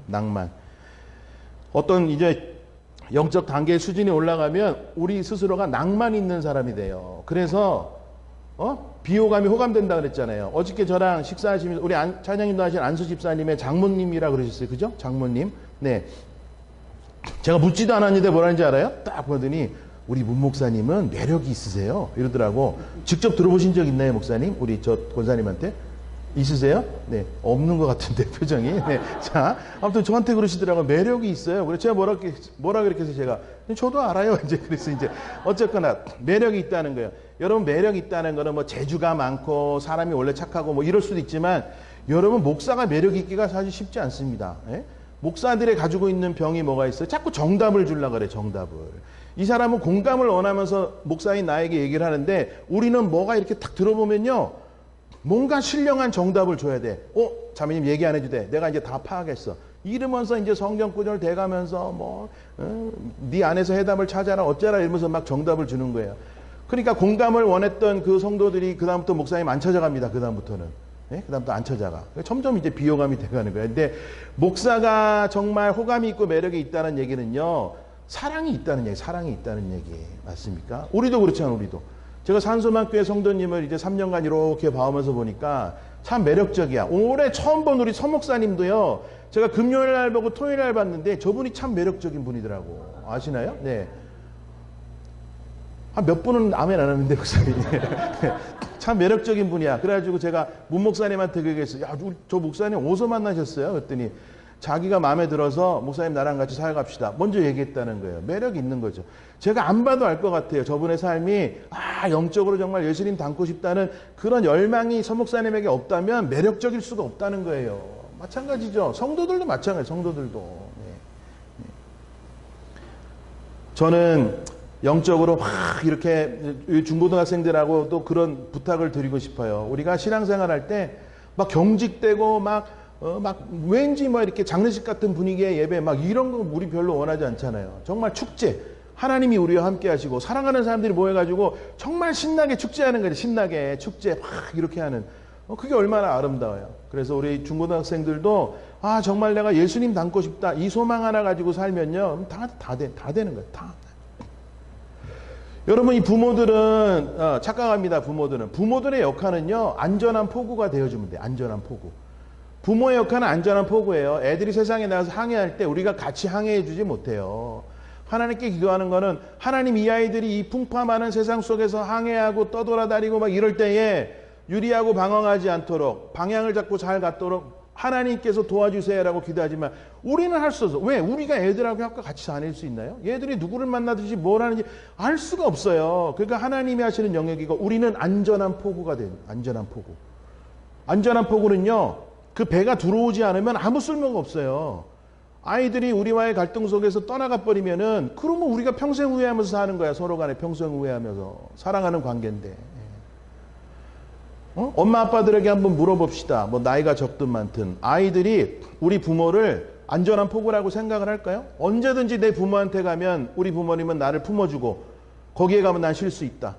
낭만. 어떤 이제 영적 단계의 수준이 올라가면 우리 스스로가 낭만 있는 사람이 돼요. 그래서 비호감이 호감된다 그랬잖아요. 어저께 저랑 식사하시면서 우리 찬양님도 하신 안수 집사님의 장모님이라 그러셨어요. 그죠? 장모님. 네. 제가 묻지도 않았는데 뭐라는지 알아요? 딱 보더니 우리 문 목사님은 매력이 있으세요. 이러더라고. 직접 들어보신 적 있나요, 목사님? 우리 저 권사님한테? 있으세요? 네. 없는 것 같은데, 표정이. 네. 자, 아무튼 저한테 그러시더라고요. 매력이 있어요. 그래서 제가 뭐라 그렇게 해서 제가, 저도 알아요. 이제, 그래서 이제, 어쨌거나, 매력이 있다는 거예요. 여러분, 매력이 있다는 거는 뭐, 재주가 많고, 사람이 원래 착하고, 뭐, 이럴 수도 있지만, 여러분, 목사가 매력 있기가 사실 쉽지 않습니다. 예? 목사들이 가지고 있는 병이 뭐가 있어요? 자꾸 정답을 주려고 그래, 정답을. 이 사람은 공감을 원하면서 목사인 나에게 얘기를 하는데, 우리는 뭐가 이렇게 탁 들어보면요, 뭔가 신령한 정답을 줘야 돼. 자매님 얘기 안 해도 돼. 내가 이제 다 파악했어. 이러면서 이제 성경 구절 대가면서 네 안에서 해답을 찾아라 어쩌라 이러면서 막 정답을 주는 거예요. 그러니까 공감을 원했던 그 성도들이 그다음부터 목사님 안 찾아갑니다. 그다음부터는. 네? 그다음부터 안 찾아가. 점점 이제 비호감이 돼가는 거예요. 근데 목사가 정말 호감이 있고 매력이 있다는 얘기는요. 사랑이 있다는 얘기, 사랑이 있다는 얘기 맞습니까? 우리도 그렇잖아요. 우리도. 제가 산소만교회 성도님을 이제 3년간 이렇게 봐오면서 보니까 참 매력적이야. 올해 처음 본 우리 서 목사님도요. 제가 금요일 날 보고 토요일 날 봤는데 저분이 참 매력적인 분이더라고. 아시나요? 네. 한 몇 분은 아멘 안 하는데 목사님. 참 매력적인 분이야. 그래가지고 제가 문 목사님한테 그얘기했어요. 야, 저 목사님 어디서 만나셨어요? 그랬더니 자기가 마음에 들어서 목사님 나랑 같이 살아갑시다. 먼저 얘기했다는 거예요. 매력이 있는 거죠. 제가 안 봐도 알 것 같아요. 저분의 삶이 영적으로 정말 예수님 닮고 싶다는 그런 열망이 서 목사님에게 없다면 매력적일 수가 없다는 거예요. 마찬가지죠. 성도들도 마찬가지예요. 성도들도. 네. 저는 영적으로 막 이렇게 중고등학생들하고 또 그런 부탁을 드리고 싶어요. 우리가 신앙생활 할 때 막 경직되고 막 왠지 뭐 이렇게 장례식 같은 분위기의 예배 막 이런 거 우리 별로 원하지 않잖아요. 정말 축제. 하나님이 우리와 함께 하시고 사랑하는 사람들이 모여가지고 정말 신나게 축제하는 거죠. 신나게 축제 막 이렇게 하는. 그게 얼마나 아름다워요. 그래서 우리 중고등학생들도 정말 내가 예수님 닮고 싶다. 이 소망 하나 가지고 살면요. 다 되는 거예요. 다. 여러분 이 부모들은 착각합니다. 부모들의 역할은요. 안전한 포구가 되어주면 돼요. 안전한 포구. 부모의 역할은 안전한 포구예요. 애들이 세상에 나가서 항해할 때 우리가 같이 항해해 주지 못해요. 하나님께 기도하는 거는 하나님 이 아이들이 이 풍파많은 세상 속에서 항해하고 떠돌아다니고 막 이럴 때에 유리하고 방황하지 않도록 방향을 잡고 잘 갔도록 하나님께서 도와주세요라고 기도하지만 우리는 할 수 없어. 왜? 우리가 애들하고 학교 같이 다닐 수 있나요? 얘들이 누구를 만나든지 뭘 하는지 알 수가 없어요. 그러니까 하나님이 하시는 영역이고 우리는 안전한 포구가 돼요. 안전한 포구. 안전한 포구는요. 그 배가 들어오지 않으면 아무 쓸모가 없어요. 아이들이 우리와의 갈등 속에서 떠나가 버리면은 그러면 우리가 평생 후회하면서 사는 거야. 서로 간에 평생 후회하면서 사랑하는 관계인데. 엄마 아빠들에게 한번 물어봅시다. 뭐 나이가 적든 많든 아이들이 우리 부모를 안전한 포구라고 생각을 할까요? 언제든지 내 부모한테 가면 우리 부모님은 나를 품어주고 거기에 가면 난 쉴 수 있다.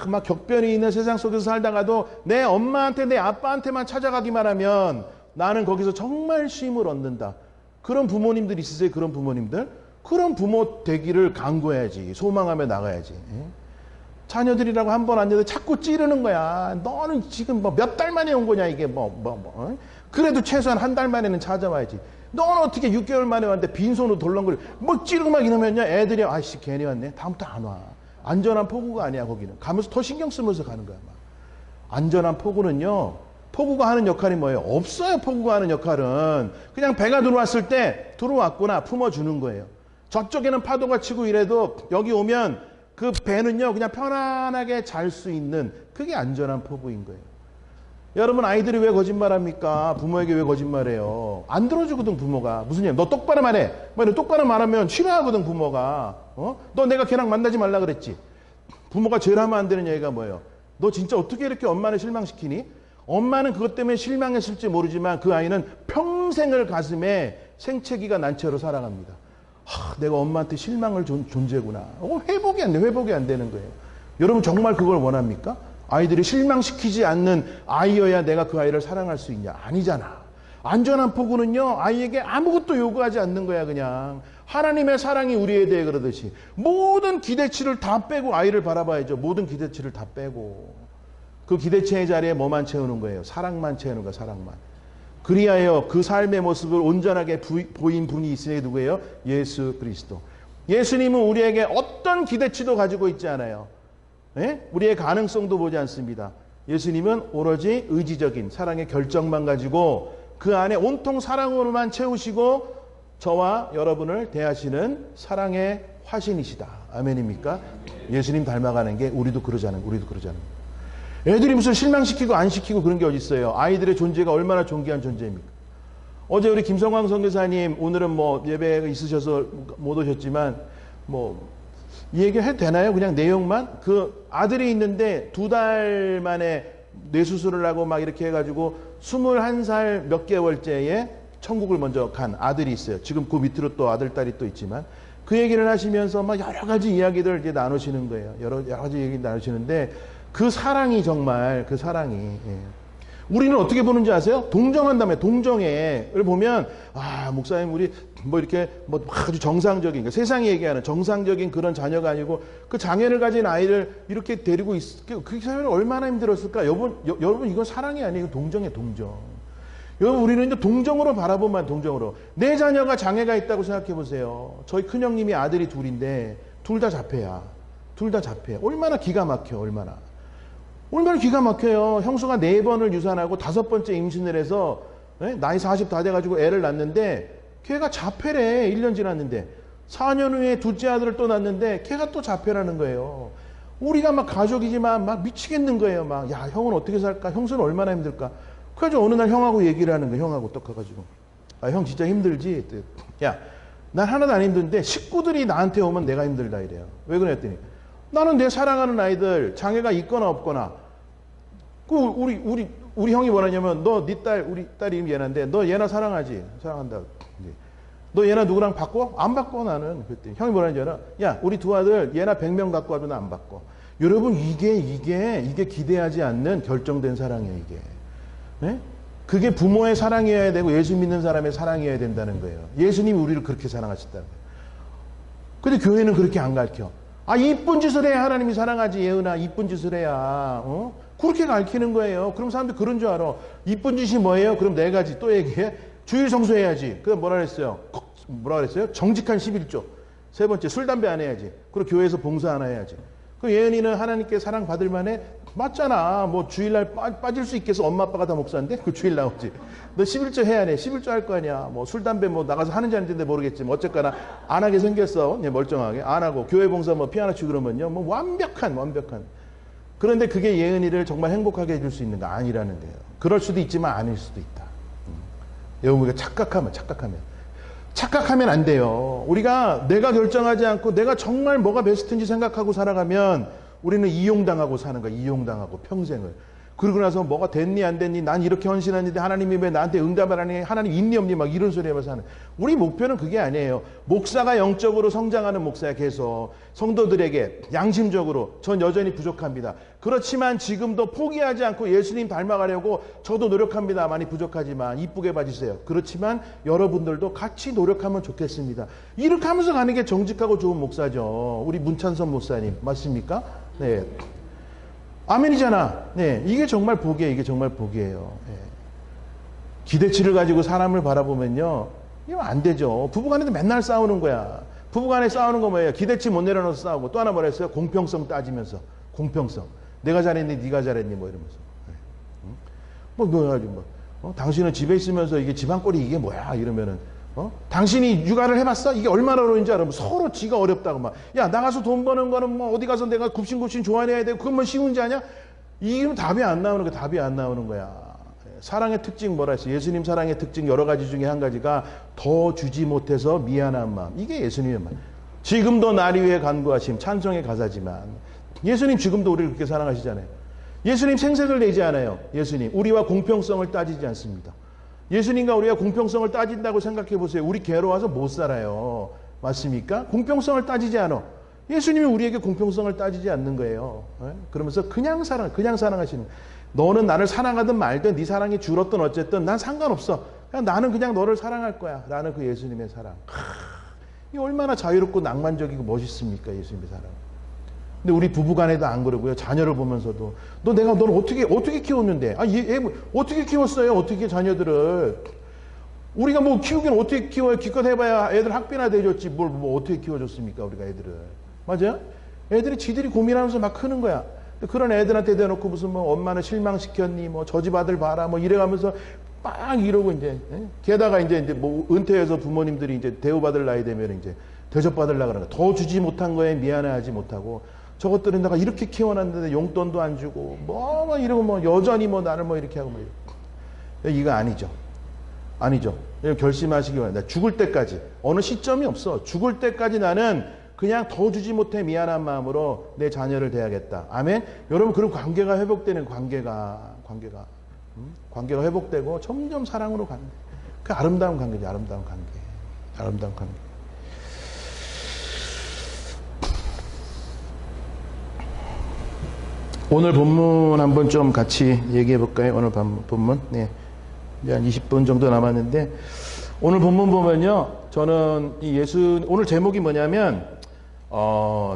막 격변이 있는 세상 속에서 살다가도 내 엄마한테 내 아빠한테만 찾아가기만 하면 나는 거기서 정말 쉼을 얻는다. 그런 부모님들 있으세요? 그런 부모님들? 그런 부모 되기를 강구해야지. 소망하며 나가야지. 자녀들이라고 한 번 앉아도 자꾸 찌르는 거야. 너는 지금 뭐 몇 달 만에 온 거냐 이게 그래도 최소한 한 달 만에는 찾아와야지. 너는 어떻게 6개월 만에 왔는데 빈손으로 덜렁거려. 뭐 찌르고 막 이러면요. 애들이 아이씨 괜히 왔네. 다음부터 안 와. 안전한 포구가 아니야 거기는. 가면서 더 신경 쓰면서 가는 거야. 막. 안전한 포구는요. 포구가 하는 역할이 뭐예요? 없어요. 포구가 하는 역할은. 그냥 배가 들어왔을 때 들어왔구나 품어주는 거예요. 저쪽에는 파도가 치고 이래도 여기 오면 그 배는요 그냥 편안하게 잘 수 있는 그게 안전한 포구인 거예요. 여러분 아이들이 왜 거짓말합니까? 부모에게 왜 거짓말해요? 안 들어주거든 부모가. 무슨 얘기? 너 똑바로 말해. 너 똑바로 말하면 싫어하거든 부모가. 너 내가 걔랑 만나지 말라 그랬지. 부모가 제일 하면 안 되는 얘기가 뭐예요? 너 진짜 어떻게 이렇게 엄마를 실망시키니? 엄마는 그것 때문에 실망했을지 모르지만 그 아이는 평생을 가슴에 생채기가 난 채로 살아갑니다. 내가 엄마한테 실망을 준 존재구나. 회복이 안 돼. 회복이 안 되는 거예요. 여러분 정말 그걸 원합니까? 아이들이 실망시키지 않는 아이여야 내가 그 아이를 사랑할 수 있냐? 아니잖아. 안전한 포구는요. 아이에게 아무것도 요구하지 않는 거야. 그냥 하나님의 사랑이 우리에 대해 그러듯이 모든 기대치를 다 빼고 아이를 바라봐야죠. 모든 기대치를 다 빼고 그 기대치의 자리에 뭐만 채우는 거예요? 사랑만 채우는 거예요. 사랑만. 그리하여 그 삶의 모습을 온전하게 보인 분이 있으니 누구예요? 예수 그리스도. 예수님은 우리에게 어떤 기대치도 가지고 있지 않아요. 예? 우리의 가능성도 보지 않습니다. 예수님은 오로지 의지적인 사랑의 결정만 가지고 그 안에 온통 사랑으로만 채우시고 저와 여러분을 대하시는 사랑의 화신이시다. 아멘입니까? 예수님 닮아가는 게 우리도 그러자는 거예요. 애들이 무슨 실망시키고 안 시키고 그런 게 어디 있어요. 아이들의 존재가 얼마나 존귀한 존재입니까? 어제 우리 김성광 선교사님 오늘은 뭐 예배가 있으셔서 못 오셨지만 이 얘기 해도 되나요? 그냥 내용만? 그 아들이 있는데 2달 만에 뇌수술을 하고 막 이렇게 해가지고 21살 몇 개월째에 천국을 먼저 간 아들이 있어요. 지금 그 밑으로 또 아들, 딸이 또 있지만 그 얘기를 하시면서 막 여러 가지 이야기들 이제 나누시는 거예요. 여러 가지 얘기 나누시는데 그 사랑이 정말 그 사랑이 우리는 어떻게 보는지 아세요? 동정한다며 동정애를 보면 목사님 우리 이렇게 아주 정상적인 그러니까 세상이 얘기하는 정상적인 그런 자녀가 아니고 그 장애를 가진 아이를 이렇게 데리고 그 사람은 얼마나 힘들었을까? 여러분 이건 사랑이 아니고 동정이에요. 동정. 여러분 우리는 이제 동정으로 바라보면 동정으로 내 자녀가 장애가 있다고 생각해 보세요. 저희 큰형님이 아들이 둘인데 둘 다 자폐야. 얼마나 기가 막혀. 얼마나 기가 막혀요. 형수가 4번을 유산하고 5번째 임신을 해서 나이 40 다 돼가지고 애를 낳는데 걔가 자폐래. 1년 지났는데 4년 후에 둘째 아들을 또 낳는데 걔가 또 자폐라는 거예요. 우리가 막 가족이지만 막 미치겠는 거예요. 야 형은 어떻게 살까? 형수는 얼마나 힘들까? 그래서 어느 날 형하고 얘기를 하는 거예요. 형하고 또 가가지고 형 진짜 힘들지? 야 난 하나도 안 힘든데 식구들이 나한테 오면 내가 힘들다 이래요. 왜 그랬더니 나는 내 사랑하는 아이들 장애가 있거나 없거나 우리 형이 뭐라냐면 너 네 딸 우리 딸이 얘나인데 너 얘나 사랑하지? 사랑한다. 너 얘나 누구랑 바꿔? 안 바꿔 나는. 그랬더니 형이 뭐라는지 알아? 야 우리 두 아들 얘나 100명 갖고 와도 나 안 바꿔. 여러분 이게 기대하지 않는 결정된 사랑이에요. 이게. 네? 그게 부모의 사랑이어야 되고 예수 믿는 사람의 사랑이어야 된다는 거예요. 예수님이 우리를 그렇게 사랑하셨다는 거예요. 근데 교회는 그렇게 안 가르쳐. 이쁜 짓을 해야 하나님이 사랑하지 예은아. 이쁜 짓을 해야. 그렇게 가르치는 거예요. 그럼 사람들이 그런 줄 알아. 이쁜 짓이 뭐예요? 그럼 4가지 또 얘기해. 주일 성수해야지. 그럼 뭐라 그랬어요? 정직한 11조. 3번째 술 담배 안 해야지. 그리고 교회에서 봉사 하나 해야지. 그 예은이는 하나님께 사랑받을 만해? 맞잖아. 주일날 빠질 수 있겠어. 엄마 아빠가 다 목사인데? 그 주일 나오지. 너 11조 해야 해. 11조 할 거 아니야. 술 담배 나가서 하는지 안 하는지 모르겠지만 어쨌거나 안 하게 생겼어. 멀쩡하게. 안 하고. 교회 봉사 피아노 치고 그러면요. 완벽한. 그런데 그게 예은이를 정말 행복하게 해줄 수 있는 거 아니라는 거예요. 그럴 수도 있지만 아닐 수도 있다. 여러분 우리가 착각하면 안 돼요. 우리가 내가 결정하지 않고 내가 정말 뭐가 베스트인지 생각하고 살아가면 우리는 이용당하고 사는 거야. 이용당하고 평생을. 그러고 나서 뭐가 됐니 안 됐니 난 이렇게 헌신했는데 하나님이 왜 나한테 응답을 하니 하나님 있니 없니 막 이런 소리 해봐서 하는. 우리 목표는 그게 아니에요. 목사가 영적으로 성장하는 목사야. 계속 성도들에게 양심적으로 전 여전히 부족합니다. 그렇지만 지금도 포기하지 않고 예수님 닮아가려고 저도 노력합니다. 많이 부족하지만 이쁘게 봐주세요. 그렇지만 여러분들도 같이 노력하면 좋겠습니다. 이렇게 하면서 가는 게 정직하고 좋은 목사죠. 우리 문찬선 목사님 맞습니까? 네. 아멘이잖아. 네, 이게 정말 복이에요. 네. 기대치를 가지고 사람을 바라보면요, 이거 안 되죠. 부부간에도 맨날 싸우는 거야. 부부간에 싸우는 거 뭐예요? 기대치 못 내려놓아서 싸우고 또 하나 뭐라 했어요? 공평성 따지면서. 공평성. 내가 잘했니? 네가 잘했니? 이러면서. 네. 당신은 집에 있으면서 이게 집안꼴이 이게 뭐야? 이러면은. 당신이 육아를 해봤어? 이게 얼마나 어려운지 알아? 사로 지가 어렵다고 막. 야, 나가서 돈 버는 거는 어디 가서 내가 굽신굽신 좋아해야 되고, 그건 쉬운지 아냐? 이게 답이 안 나오는 거야. 사랑의 특징 뭐라 했어? 예수님 사랑의 특징 여러 가지 중에 한 가지가 더 주지 못해서 미안한 마음. 이게 예수님의 마음. 지금도 날 위해 간구하심, 찬송의 가사지만. 예수님 지금도 우리를 그렇게 사랑하시잖아요. 예수님 생색을 내지 않아요. 예수님. 우리와 공평성을 따지지 않습니다. 예수님과 우리가 공평성을 따진다고 생각해 보세요. 우리 괴로워서 못 살아요. 맞습니까? 공평성을 따지지 않아. 예수님이 우리에게 공평성을 따지지 않는 거예요. 그러면서 그냥 사랑하시는 거예요. 너는 나를 사랑하든 말든 네 사랑이 줄었든 어쨌든 난 상관없어. 나는 그냥 너를 사랑할 거야. 라는 그 예수님의 사랑. 이 얼마나 자유롭고 낭만적이고 멋있습니까? 예수님의 사랑. 근데 우리 부부간에도 안 그러고요. 자녀를 보면서도 너는 어떻게 키웠는데? 얘 어떻게 키웠어요? 어떻게 자녀들을? 우리가 뭐 키우기는 어떻게 키워요? 기껏 해봐야 애들 학비나 대줬지 뭐 어떻게 키워줬습니까? 우리가 애들을. 맞아요? 애들이 지들이 고민하면서 막 크는 거야. 그런 애들한테 대놓고 무슨 뭐 엄마는 실망시켰니? 뭐 저 집 아들 봐라. 뭐 이래가면서 막 이러고 이제. 게다가 이제 뭐 은퇴해서 부모님들이 이제 대우받을 나이 되면 이제 대접받으려고 그러는 거야. 더 주지 못한 거에 미안해하지 못하고 저것들은 내가 이렇게 키워놨는데 용돈도 안 주고 뭐 이러고 뭐 여전히 뭐 나를 뭐 이렇게 하고 뭐 이러고. 이거 아니죠. 아니죠. 결심하시기 바랍니다. 죽을 때까지 어느 시점이 없어. 죽을 때까지 나는 그냥 더 주지 못해 미안한 마음으로 내 자녀를 대하겠다. 아멘. 여러분 그런 관계가 회복되는 관계가 회복되고 점점 사랑으로 가는 그 아름다운 관계죠. 아름다운 관계. 오늘 본문 한번 좀 같이 얘기해 볼까요? 오늘 본문. 네. 이제 한 20분 정도 남았는데 오늘 본문 보면요. 저는 오늘 제목이 뭐냐면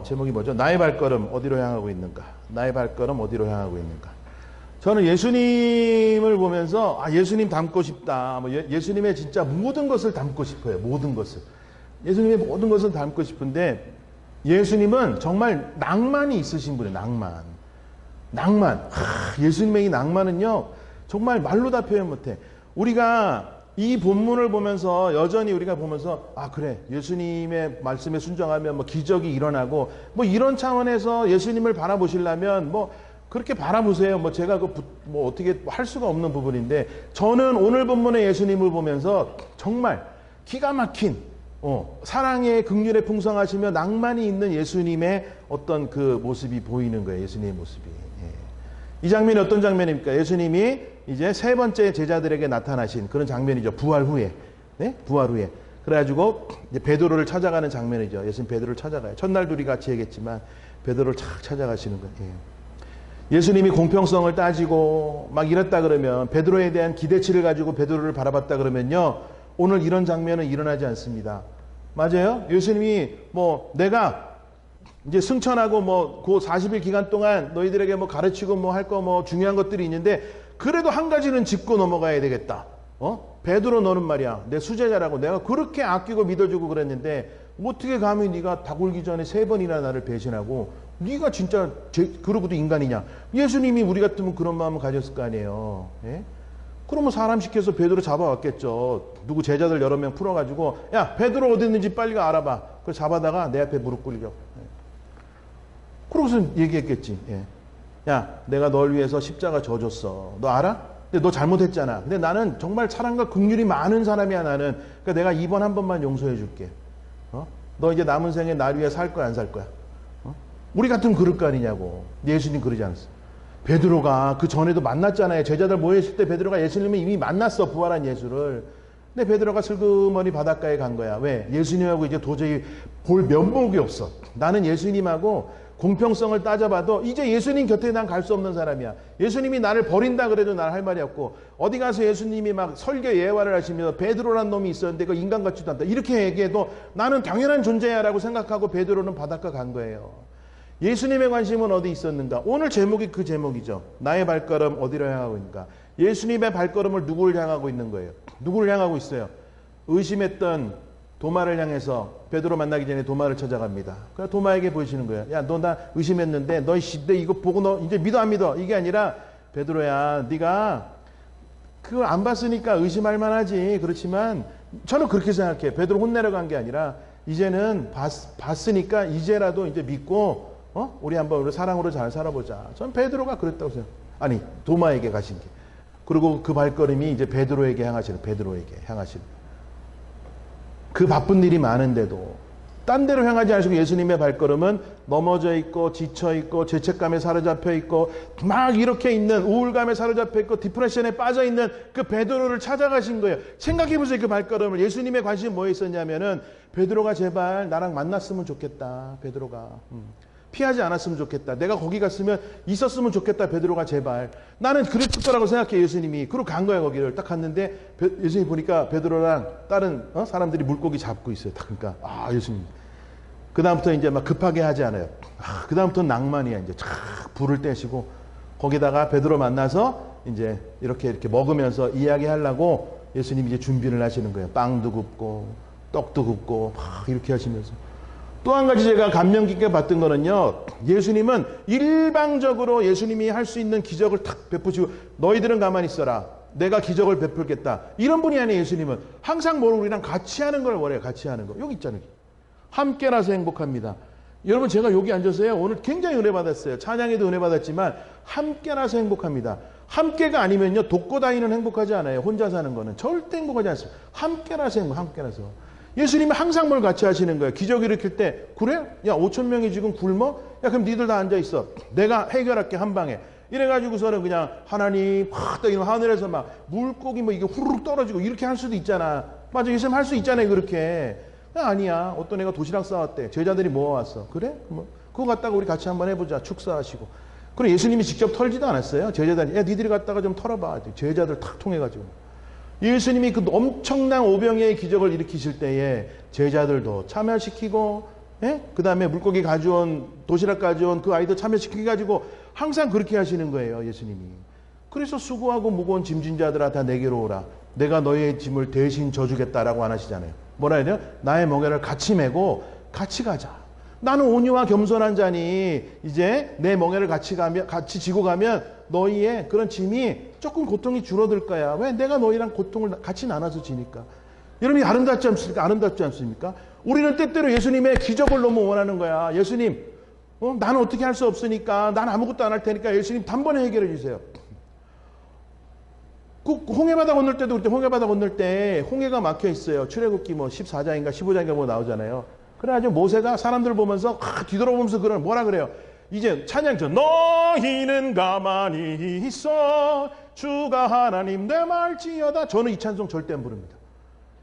제목이 뭐죠? 나의 발걸음 어디로 향하고 있는가? 나의 발걸음 어디로 향하고 있는가? 저는 예수님을 보면서 예수님 닮고 싶다. 예수님의 진짜 모든 것을 닮고 싶어요. 모든 것을. 예수님의 모든 것을 닮고 싶은데 예수님은 정말 낭만이 있으신 분이에요. 낭만. 예수님의 이 낭만은요. 정말 말로 다 표현 못해. 우리가 이 본문을 보면서 여전히 우리가 보면서 그래 예수님의 말씀에 순종하면 뭐 기적이 일어나고 뭐 이런 차원에서 예수님을 바라보시려면 뭐 그렇게 바라보세요. 뭐 제가 뭐 어떻게 할 수가 없는 부분인데 저는 오늘 본문의 예수님을 보면서 정말 기가 막힌 사랑의 긍휼에 풍성하시며 낭만이 있는 예수님의 어떤 그 모습이 보이는 거예요. 예수님의 모습이. 이 장면이 어떤 장면입니까? 예수님이 이제 세 번째 제자들에게 나타나신 그런 장면이죠. 부활 후에. 네? 부활 후에. 그래가지고 이제 베드로를 찾아가는 장면이죠. 예수님 베드로를 찾아가요. 첫날 둘이 같이 얘기했지만 베드로를 착 찾아가시는 거예요. 예수님이 공평성을 따지고 막 이랬다 그러면 베드로에 대한 기대치를 가지고 베드로를 바라봤다 그러면요. 오늘 이런 장면은 일어나지 않습니다. 맞아요? 예수님이 뭐 내가 이제 승천하고 뭐 그 40일 기간 동안 너희들에게 뭐 가르치고 뭐 할 거 뭐 중요한 것들이 있는데 그래도 한 가지는 짚고 넘어가야 되겠다. 베드로 너는 말이야. 내 수제자라고 내가 그렇게 아끼고 믿어주고 그랬는데 어떻게 감히 네가 다 굴기 전에 3번이나 나를 배신하고 네가 진짜 그러고도 인간이냐. 예수님이 우리 같으면 그런 마음을 가졌을 거 아니에요. 예? 그러면 사람 시켜서 베드로 잡아왔겠죠. 누구 제자들 여러 명 풀어가지고 야 베드로 어디 있는지 빨리 가 알아봐. 그걸 잡아다가 내 앞에 무릎 꿇려. 그러고서 얘기했겠지. 예. 야 내가 널 위해서 십자가 져줬어. 너 알아? 근데 너 잘못했잖아. 근데 나는 정말 사랑과 긍휼이 많은 사람이야 나는. 그러니까 내가 이번 한 번만 용서해 줄게. 너 이제 남은 생에 날 위해 살 거야 안 살 거야? 우리 같으면 그럴 거 아니냐고. 예수님 그러지 않았어. 베드로가 그 전에도 만났잖아요. 제자들 모여있을 때 베드로가 예수님을 이미 만났어. 부활한 예수를. 근데 베드로가 슬그머니 바닷가에 간 거야. 왜? 예수님하고 이제 도저히 볼 면목이 없어. 나는 예수님하고 공평성을 따져봐도 이제 예수님 곁에 난 갈 수 없는 사람이야. 예수님이 나를 버린다 그래도 난 할 말이 없고 어디 가서 예수님이 막 설교 예화를 하시면서 베드로란 놈이 있었는데 그 인간 같지도 않다. 이렇게 얘기해도 나는 당연한 존재야 라고 생각하고 베드로는 바닷가 간 거예요. 예수님의 관심은 어디 있었는가? 오늘 제목이 그 제목이죠. 나의 발걸음 어디로 향하고 있는가? 예수님의 발걸음을 누구를 향하고 있는 거예요? 누구를 향하고 있어요? 의심했던 도마를 향해서 베드로 만나기 전에 도마를 찾아갑니다. 그래서 도마에게 보이시는 거예요. 야, 너 나 의심했는데 너 이거 보고 너 이제 믿어 안 믿어? 이게 아니라 베드로야, 네가 그걸 안 봤으니까 의심할 만하지. 그렇지만 저는 그렇게 생각해요. 베드로 혼내러 간 게 아니라 이제는 봤으니까 이제라도 이제 믿고 우리 한번 우리 사랑으로 잘 살아보자. 전 베드로가 그랬다고 생각해요. 아니 도마에게 가신 게. 그리고 그 발걸음이 이제 베드로에게 향하시는 그 바쁜 일이 많은데도 딴 데로 향하지 않으시고 예수님의 발걸음은 넘어져 있고 지쳐 있고 죄책감에 사로잡혀 있고 막 이렇게 있는 우울감에 사로잡혀 있고 디프레션에 빠져 있는 그 베드로를 찾아가신 거예요. 생각해 보세요. 그 발걸음을. 예수님의 관심이 뭐에 있었냐면은 베드로가 제발 나랑 만났으면 좋겠다. 베드로가 피하지 않았으면 좋겠다. 내가 거기 갔으면 있었으면 좋겠다. 베드로가 제발. 나는 그랬을 거라고 생각해 예수님이. 그리고 간 거야 거기를. 딱 갔는데 예수님 보니까 베드로랑 다른 사람들이 물고기 잡고 있어요. 딱 그러니까 예수님. 그 다음부터 이제 막 급하게 하지 않아요. 그 다음부터는 낭만이야. 이제 쫙 불을 떼시고 거기다가 베드로 만나서 이제 이렇게 먹으면서 이야기하려고 예수님이 이제 준비를 하시는 거예요. 빵도 굽고 떡도 굽고 막 이렇게 하시면서. 또 한 가지 제가 감명 깊게 봤던 거는요. 예수님은 일방적으로 예수님이 할 수 있는 기적을 탁 베푸시고 너희들은 가만히 있어라. 내가 기적을 베풀겠다. 이런 분이 아니에요. 예수님은 항상 우리랑 같이 하는 걸 원해요. 같이 하는 거. 여기 있잖아요. 함께라서 행복합니다. 여러분 제가 여기 앉아서요. 오늘 굉장히 은혜 받았어요. 찬양에도 은혜 받았지만 함께라서 행복합니다. 함께가 아니면요. 돕고 다니는 행복하지 않아요. 혼자 사는 거는 절대 행복하지 않습니다. 함께라서 함께라서. 예수님이 항상 뭘 같이 하시는 거예요. 기적 일으킬 때 그래? 야 5천 명이 지금 굶어? 야 그럼 니들 다 앉아있어. 내가 해결할게 한 방에. 이래가지고서는 그냥 하나님 확 떠 하늘에서 막 물고기 뭐 이게 후루룩 떨어지고 이렇게 할 수도 있잖아. 맞아 예수님 할 수 있잖아요 그렇게. 야, 아니야 어떤 애가 도시락 싸왔대. 제자들이 모아왔어. 그래? 뭐 그거 갖다가 우리 같이 한번 해보자. 축사하시고. 그럼 예수님이 직접 털지도 않았어요. 제자들이 야 니들이 갖다가 좀 털어봐. 제자들 탁 통해가지고. 예수님이 그 엄청난 오병이의 기적을 일으키실 때에 제자들도 참여시키고, 그 다음에 물고기 가져온, 도시락 가져온 그 아이들 참여시키가지고 항상 그렇게 하시는 거예요, 예수님이. 그래서 수고하고 무거운 짐진 자들아 다 내게로 오라. 내가 너의 짐을 대신 져주겠다라고 안 하시잖아요. 뭐라 해야 돼요? 나의 멍에를 같이 메고 같이 가자. 나는 온유와 겸손한 자니 이제 내 멍에를 같이 지고 가면 너희의 그런 짐이 조금 고통이 줄어들 거야. 왜? 내가 너희랑 고통을 같이 나눠서 지니까. 여러분이 아름답지 않습니까? 아름답지 않습니까? 우리는 때때로 예수님의 기적을 너무 원하는 거야. 예수님, 나는 어떻게 할 수 없으니까, 난 아무것도 안 할 테니까 예수님 단번에 해결해 주세요. 그 홍해바다 건널 때도 그때 홍해바다 건널 때 홍해가 막혀 있어요. 출애굽기 뭐 14장인가 15장인가 뭐 나오잖아요. 그래가지고 모세가 사람들 보면서 뒤돌아보면서 뭐라 그래요? 이제 찬양죠. 너희는 가만히 있어 주가 하나님 내 말지어다. 저는 이 찬송 절대 안 부릅니다.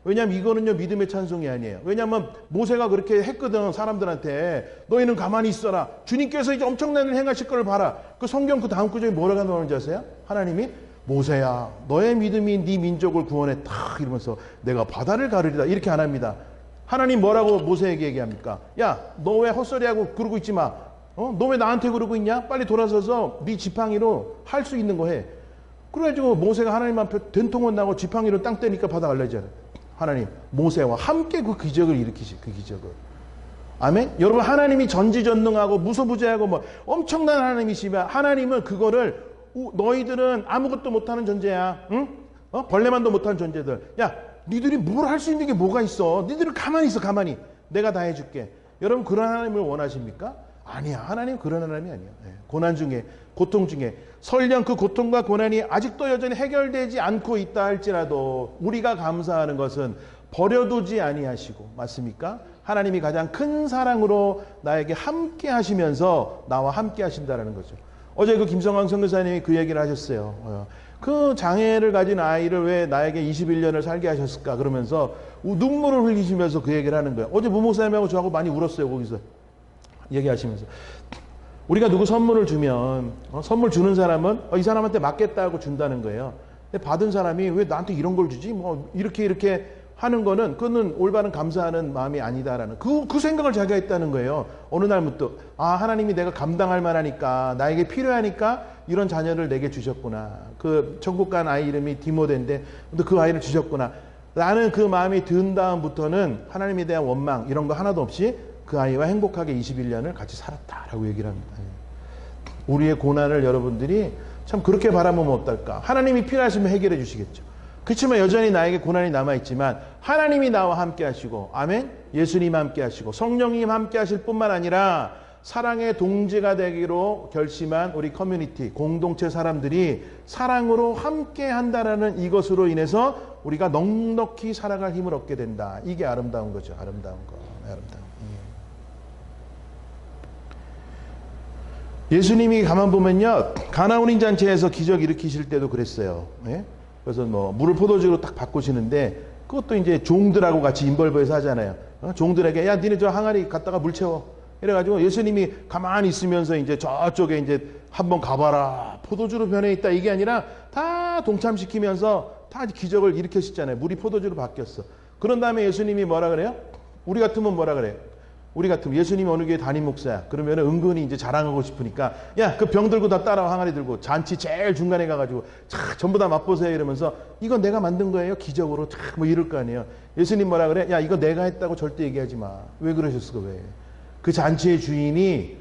왜냐하면 이거는요 믿음의 찬송이 아니에요. 왜냐하면 모세가 그렇게 했거든. 사람들한테 너희는 가만히 있어라. 주님께서 이제 엄청난 일 행하실 걸 봐라. 그 성경 그 다음 구절에 뭐라고 나오는지 아세요? 하나님이 모세야 너의 믿음이 네 민족을 구원했다 이러면서 내가 바다를 가르리다 이렇게 안 합니다. 하나님 뭐라고 모세에게 얘기합니까? 야 너 왜 헛소리하고 그러고 있지 마. 너 왜 나한테 그러고 있냐? 빨리 돌아서서 네 지팡이로 할 수 있는 거 해. 그래가지고 모세가 하나님 앞에 된통을 나고 지팡이로 땅 떼니까 바다 갈라지잖아요. 하나님 모세와 함께 그 기적을 일으키시 그 기적을. 아멘. 여러분 하나님이 전지전능하고 무소부재하고 뭐 엄청난 하나님이시면 하나님은 그거를 너희들은 아무것도 못하는 존재야. 응? 벌레만도 못하는 존재들. 야 니들이 뭘 할 수 있는 게 뭐가 있어? 니들은 가만히 있어 가만히. 내가 다 해줄게. 여러분 그런 하나님을 원하십니까? 아니야. 하나님 그런 하나님이 아니야. 고난 중에 고통 중에 설령 그 고통과 고난이 아직도 여전히 해결되지 않고 있다 할지라도 우리가 감사하는 것은 버려두지 아니하시고 맞습니까? 하나님이 가장 큰 사랑으로 나에게 함께 하시면서 나와 함께 하신다는 거죠. 어제 그 김성광 선교사님이 그 얘기를 하셨어요. 그 장애를 가진 아이를 왜 나에게 21년을 살게 하셨을까 그러면서 눈물을 흘리시면서 그 얘기를 하는 거예요. 어제 무목사님하고 저하고 많이 울었어요. 거기서 얘기하시면서 우리가 누구 선물을 주면 선물 주는 사람은 이 사람한테 맞겠다고 준다는 거예요. 근데 받은 사람이 왜 나한테 이런 걸 주지? 뭐 이렇게 하는 거는 그거는 올바른 감사하는 마음이 아니다라는 그 생각을 자기가 했다는 거예요. 어느 날부터 하나님이 내가 감당할 만하니까 나에게 필요하니까 이런 자녀를 내게 주셨구나. 그 천국 간 아이 이름이 디모데인데 그 아이를 주셨구나. 나는 그 마음이 든 다음부터는 하나님에 대한 원망 이런 거 하나도 없이 그 아이와 행복하게 21년을 같이 살았다라고 얘기를 합니다. 우리의 고난을 여러분들이 참 그렇게 바라보면 어떨까? 하나님이 필요하시면 해결해 주시겠죠. 그렇지만 여전히 나에게 고난이 남아있지만 하나님이 나와 함께 하시고 아멘? 예수님 함께 하시고 성령님 함께 하실 뿐만 아니라 사랑의 동지가 되기로 결심한 우리 커뮤니티 공동체 사람들이 사랑으로 함께 한다라는 이것으로 인해서 우리가 넉넉히 살아갈 힘을 얻게 된다. 이게 아름다운 거죠. 아름다운 거. 아름다운 거. 예수님이 가만 보면요. 가나운인 잔치에서 기적 일으키실 때도 그랬어요. 예? 그래서 뭐 물을 포도주로 딱 바꾸시는데 그것도 이제 종들하고 같이 인벌브에서 하잖아요. 종들에게 야 니네 저 항아리 갖다가 물 채워. 이래가지고 예수님이 가만히 있으면서 이제 저쪽에 이제 한번 가봐라. 포도주로 변해 있다. 이게 아니라 다 동참시키면서 다 기적을 일으켰었잖아요. 물이 포도주로 바뀌었어. 그런 다음에 예수님이 뭐라 그래요? 우리 같으면 뭐라 그래요? 우리 같으면 예수님이 어느 교회 담임 목사야. 그러면 은근히 이제 자랑하고 싶으니까 야, 그 병 들고 다 따라와. 항아리 들고 잔치 제일 중간에 가가지고 전부 다 맛보세요 이러면서 이건 내가 만든 거예요. 기적으로 뭐 이럴 거 아니에요. 예수님 뭐라 그래? 야, 이거 내가 했다고 절대 얘기하지 마. 왜 그러셨을까? 왜? 그 잔치의 주인이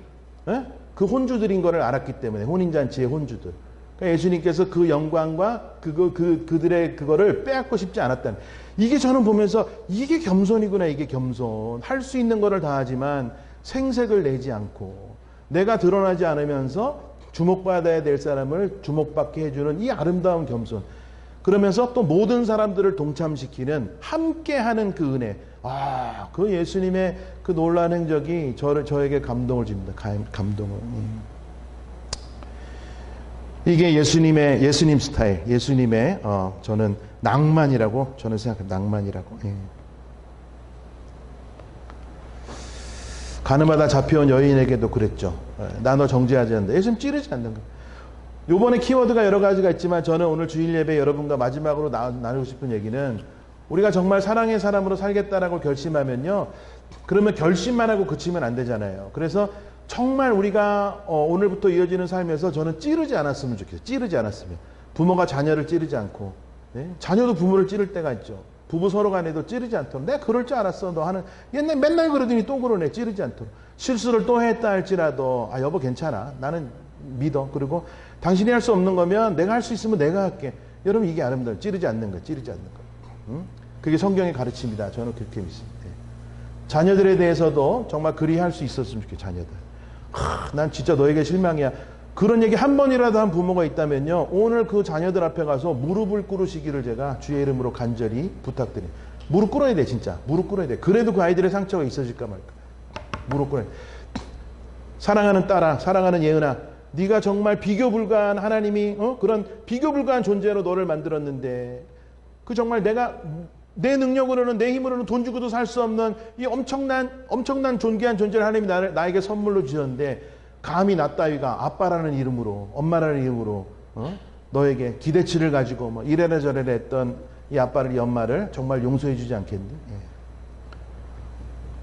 그 혼주들인 거를 알았기 때문에 혼인잔치의 혼주들. 그러니까 예수님께서 그 영광과 그들의 그거를 빼앗고 싶지 않았다는. 이게 저는 보면서 이게 겸손이구나. 이게 겸손. 할 수 있는 거를 다 하지만 생색을 내지 않고 내가 드러나지 않으면서 주목받아야 될 사람을 주목받게 해주는 이 아름다운 겸손. 그러면서 또 모든 사람들을 동참시키는 함께하는 그 은혜. 아, 그 예수님의 그 놀라운 행적이 저에게 감동을 줍니다. 감동을. 이게 예수님 스타일, 예수님의 저는 낭만이라고 저는 생각합니다. 낭만이라고. 예. 가늠하다 잡혀온 여인에게도 그랬죠. 나 너 정죄하지 않는다. 예수님 찌르지 않는 거예요. 요번에 키워드가 여러 가지가 있지만 저는 오늘 주일 예배 여러분과 마지막으로 나누고 싶은 얘기는 우리가 정말 사랑의 사람으로 살겠다라고 결심하면요. 그러면 결심만 하고 그치면 안 되잖아요. 그래서 정말 우리가 오늘부터 이어지는 삶에서 저는 찌르지 않았으면 좋겠어요. 찌르지 않았으면. 부모가 자녀를 찌르지 않고 네? 자녀도 부모를 찌를 때가 있죠. 부부 서로 간에도 찌르지 않도록. 내가 그럴 줄 알았어. 너 하는 옛날 맨날 그러더니 또 그러네. 찌르지 않도록. 실수를 또 했다 할지라도 아 여보 괜찮아. 나는 믿어. 그리고 당신이 할 수 없는 거면 내가 할 수 있으면 내가 할게. 여러분 이게 아름다워요. 찌르지 않는 거. 찌르지 않는 거. 응? 그게 성경의 가르침이다. 저는 그렇게 믿습니다. 자녀들에 대해서도 정말 그리 할 수 있었으면 좋겠어요. 자녀들. 난 진짜 너에게 실망이야. 그런 얘기 한 번이라도 한 부모가 있다면요. 오늘 그 자녀들 앞에 가서 무릎을 꿇으시기를 제가 주의 이름으로 간절히 부탁드립니다. 무릎 꿇어야 돼 진짜. 무릎 꿇어야 돼. 그래도 그 아이들의 상처가 있어질까 말까. 무릎 꿇어야 돼. 사랑하는 딸아, 사랑하는 예은아, 네가 정말 비교 불가한 하나님이 그런 비교 불가한 존재로 너를 만들었는데 그 정말 내가 내 능력으로는 내 힘으로는 돈 주고도 살 수 없는 이 엄청난 존귀한 존재를 하나님이 나에게 선물로 주셨는데 감히 나 따위가 아빠라는 이름으로 엄마라는 이름으로 너에게 기대치를 가지고 뭐 이래라 저래라 했던 이 아빠를 이 엄마를 정말 용서해 주지 않겠니? 예.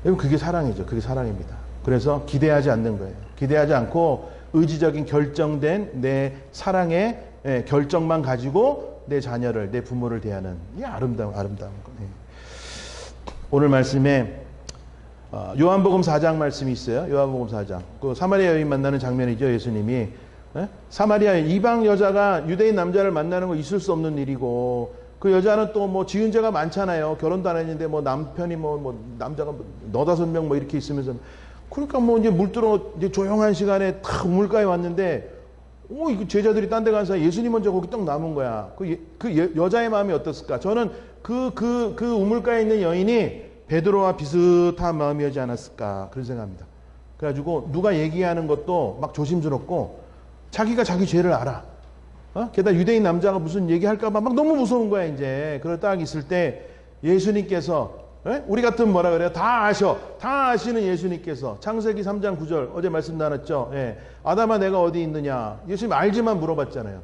여러분 그게 사랑이죠. 그게 사랑입니다. 그래서 기대하지 않는 거예요. 기대하지 않고 의지적인 결정된 내 사랑의 결정만 가지고 내 자녀를 내 부모를 대하는 이 아름다운 거. 예. 오늘 말씀에 요한복음 4장 말씀이 있어요. 요한복음 4장. 그 사마리아 여인 만나는 장면이죠. 예수님이. 사마리아 이방 여자가 유대인 남자를 만나는 거 있을 수 없는 일이고 그 여자는 또 뭐 지은 죄가 많잖아요. 결혼도 안 했는데 뭐 남편이 뭐 남자가 너다섯 명 뭐 이렇게 있으면서 그러니까 뭐 이제 물들어 이제 조용한 시간에 탁 우물가에 왔는데 이거 제자들이 딴 데 간 사이 예수님 먼저 거기 딱 남은 거야. 그 여자의 마음이 어떻을까? 저는 그 우물가에 있는 여인이 베드로와 비슷한 마음이었지 않았을까 그런 생각합니다. 그래가지고 누가 얘기하는 것도 막 조심스럽고 자기가 자기 죄를 알아. 게다가 유대인 남자가 무슨 얘기할까봐 막 너무 무서운 거야 이제. 그럴 딱 있을 때 예수님께서 우리 같으면 뭐라 그래요? 다 아시는 예수님께서 창세기 3장 9절 어제 말씀 나눴죠. 아담아 내가 어디 있느냐. 예수님 알지만 물어봤잖아요.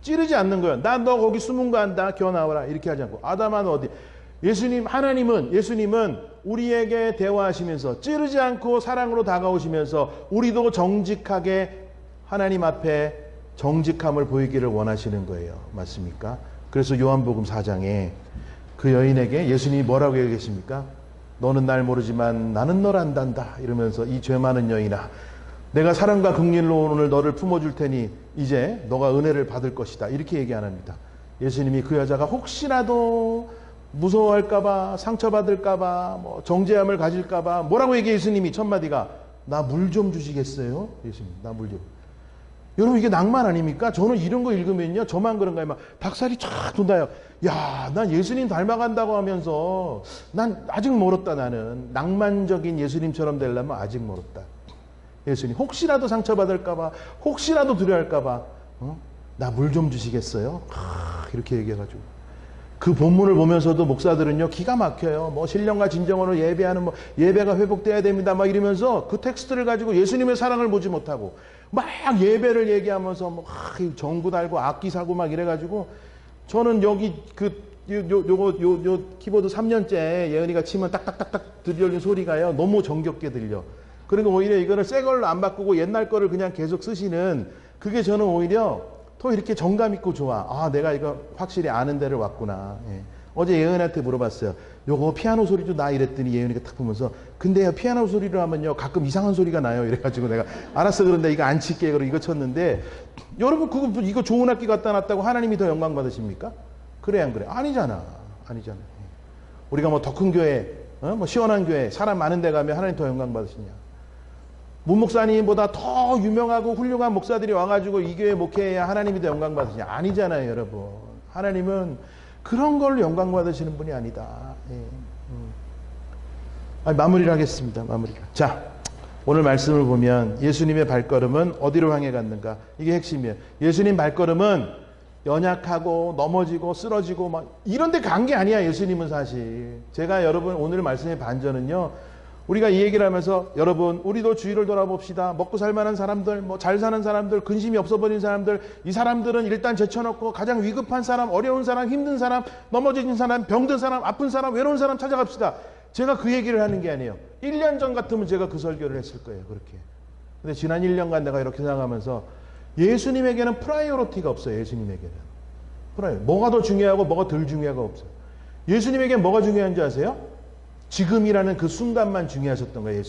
찌르지 않는 거예요. 나 너 거기 숨은 거 안다. 기어 나와라. 이렇게 하지 않고 아담아 너 어디. 예수님은 우리에게 대화하시면서 찌르지 않고 사랑으로 다가오시면서 우리도 정직하게 하나님 앞에 정직함을 보이기를 원하시는 거예요. 맞습니까? 그래서 요한복음 4장에 그 여인에게 예수님이 뭐라고 얘기하십니까? 너는 날 모르지만 나는 널 안단다. 이러면서 이 죄 많은 여인아 내가 사랑과 긍휼로 오늘 너를 품어줄 테니 이제 너가 은혜를 받을 것이다. 이렇게 얘기 안 합니다. 예수님이 그 여자가 혹시라도 무서워할까봐 상처받을까봐 뭐 정죄함을 가질까봐 뭐라고 얘기해 예수님이 첫 마디가 나 물 좀 주시겠어요? 예수님 나 물 좀. 여러분 이게 낭만 아닙니까? 저는 이런 거 읽으면요 저만 그런가요? 막 닭살이 쫙 돋아요. 야, 난 예수님 닮아간다고 하면서 난 아직 멀었다. 나는 낭만적인 예수님처럼 되려면 아직 멀었다. 예수님 혹시라도 상처받을까봐 혹시라도 두려워할까봐 나 물 좀 주시겠어요? 이렇게 얘기해가지고 그 본문을 보면서도 목사들은요, 기가 막혀요. 뭐, 신령과 진정으로 예배하는, 뭐, 예배가 회복돼야 됩니다. 막 이러면서 그 텍스트를 가지고 예수님의 사랑을 보지 못하고, 막 예배를 얘기하면서, 뭐, 정구 달고 악기 사고 막 이래가지고, 저는 여기 요 키보드 3년째 예은이가 치면 딱딱딱딱 들려오는 소리가요, 너무 정겹게 들려. 그리고 오히려 이거를 새 걸로 안 바꾸고 옛날 거를 그냥 계속 쓰시는, 그게 저는 오히려 더 이렇게 정감 있고 좋아. 아, 내가 이거 확실히 아는 데를 왔구나. 예. 어제 예은이한테 물어봤어요. 요거 피아노 소리도 나 이랬더니 예은이가 딱 보면서, 근데요, 피아노 소리로 하면요, 가끔 이상한 소리가 나요. 이래가지고 내가, 알았어, 그런데 이거 안 칠게. 그러고 이거 쳤는데, 여러분, 이거 좋은 악기 갖다 놨다고 하나님이 더 영광 받으십니까? 그래, 안 그래? 아니잖아. 아니잖아. 우리가 뭐 더 큰 교회, 뭐 시원한 교회, 사람 많은 데 가면 하나님 더 영광 받으시냐? 문 목사님보다 더 유명하고 훌륭한 목사들이 와가지고 이 교회 목회해야 하나님이 더 영광 받으시냐? 아니잖아요, 여러분. 하나님은 그런 걸로 영광 받으시는 분이 아니다. 예. 마무리를 하겠습니다. 마무리를. 자, 오늘 말씀을 보면 예수님의 발걸음은 어디로 향해 갔는가? 이게 핵심이에요. 예수님 발걸음은 연약하고 넘어지고 쓰러지고 막 이런 데 간 게 아니야, 예수님은 사실. 제가 여러분 오늘 말씀의 반전은요, 우리가 이 얘기를 하면서 여러분 우리도 주위를 돌아봅시다. 먹고 살만한 사람들, 뭐 잘 사는 사람들, 근심이 없어버린 사람들, 이 사람들은 일단 제쳐놓고 가장 위급한 사람, 어려운 사람, 힘든 사람, 넘어진 사람, 병든 사람, 아픈 사람, 외로운 사람 찾아갑시다. 제가 그 얘기를 하는 게 아니에요. 1년 전 같으면 제가 그 설교를 했을 거예요, 그렇게. 근데 지난 1년간 내가 이렇게 생각하면서 예수님에게는 프라이어리티가 없어요. 예수님에게는 뭐가 더 중요하고 뭐가 덜 중요하고 없어요. 예수님에게 뭐가 중요한지 아세요? 지금이라는 그 순간만 중요하셨던 거예요.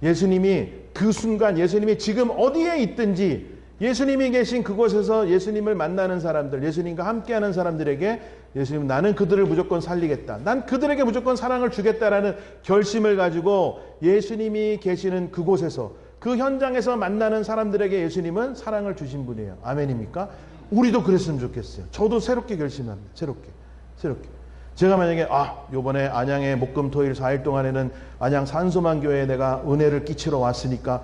예수님이 그 순간, 예수님이 지금 어디에 있든지, 예수님이 계신 그곳에서 예수님을 만나는 사람들, 예수님과 함께하는 사람들에게 예수님, 나는 그들을 무조건 살리겠다, 난 그들에게 무조건 사랑을 주겠다라는 결심을 가지고 예수님이 계시는 그곳에서, 그 현장에서 만나는 사람들에게 예수님은 사랑을 주신 분이에요. 아멘입니까? 우리도 그랬으면 좋겠어요. 저도 새롭게 결심합니다. 새롭게. 제가 만약에 요번에 안양에 목금토일 4일 동안에는 안양 산소만 교회에 내가 은혜를 끼치러 왔으니까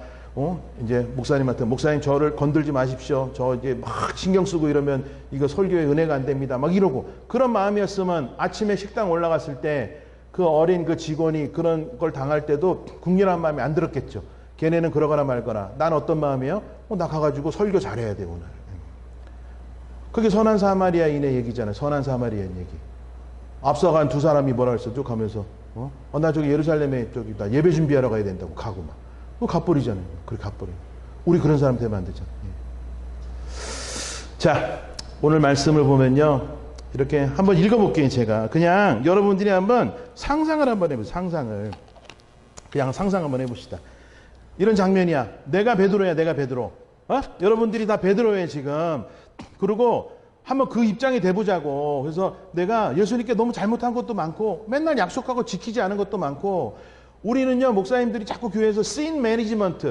이제 목사님한테, 목사님 저를 건들지 마십시오. 저 이제 막 신경 쓰고 이러면 이거 설교에 은혜가 안 됩니다. 막 이러고, 그런 마음이었으면 아침에 식당 올라갔을 때 그 어린 그 직원이 그런 걸 당할 때도 국률한 마음이 안 들었겠죠. 걔네는 그러거나 말거나. 난 어떤 마음이에요? 나 가가지고 설교 잘해야 돼, 오늘. 그게 선한 사마리아인의 얘기잖아요. 선한 사마리아인 얘기. 앞서간 두 사람이 뭐라 그랬어? 쭉 가면서, 나 저기 예루살렘에 나 예배 준비하러 가야 된다고 가고 막. 그거 갓버리잖아요. 그래, 갓버리. 우리 그런 사람 되면 안 되잖아요. 자, 오늘 말씀을 보면요, 이렇게 한번 읽어볼게요. 제가 그냥 여러분들이 한번 상상을 한번 해보세요. 상상을. 그냥 상상 한번 해봅시다. 이런 장면이야. 내가 베드로야, 내가 베드로. 여러분들이 다 베드로예요, 지금. 그리고 한번 그 입장이 돼보자고. 그래서 내가 예수님께 너무 잘못한 것도 많고, 맨날 약속하고 지키지 않은 것도 많고, 우리는요, 목사님들이 자꾸 교회에서 sin management,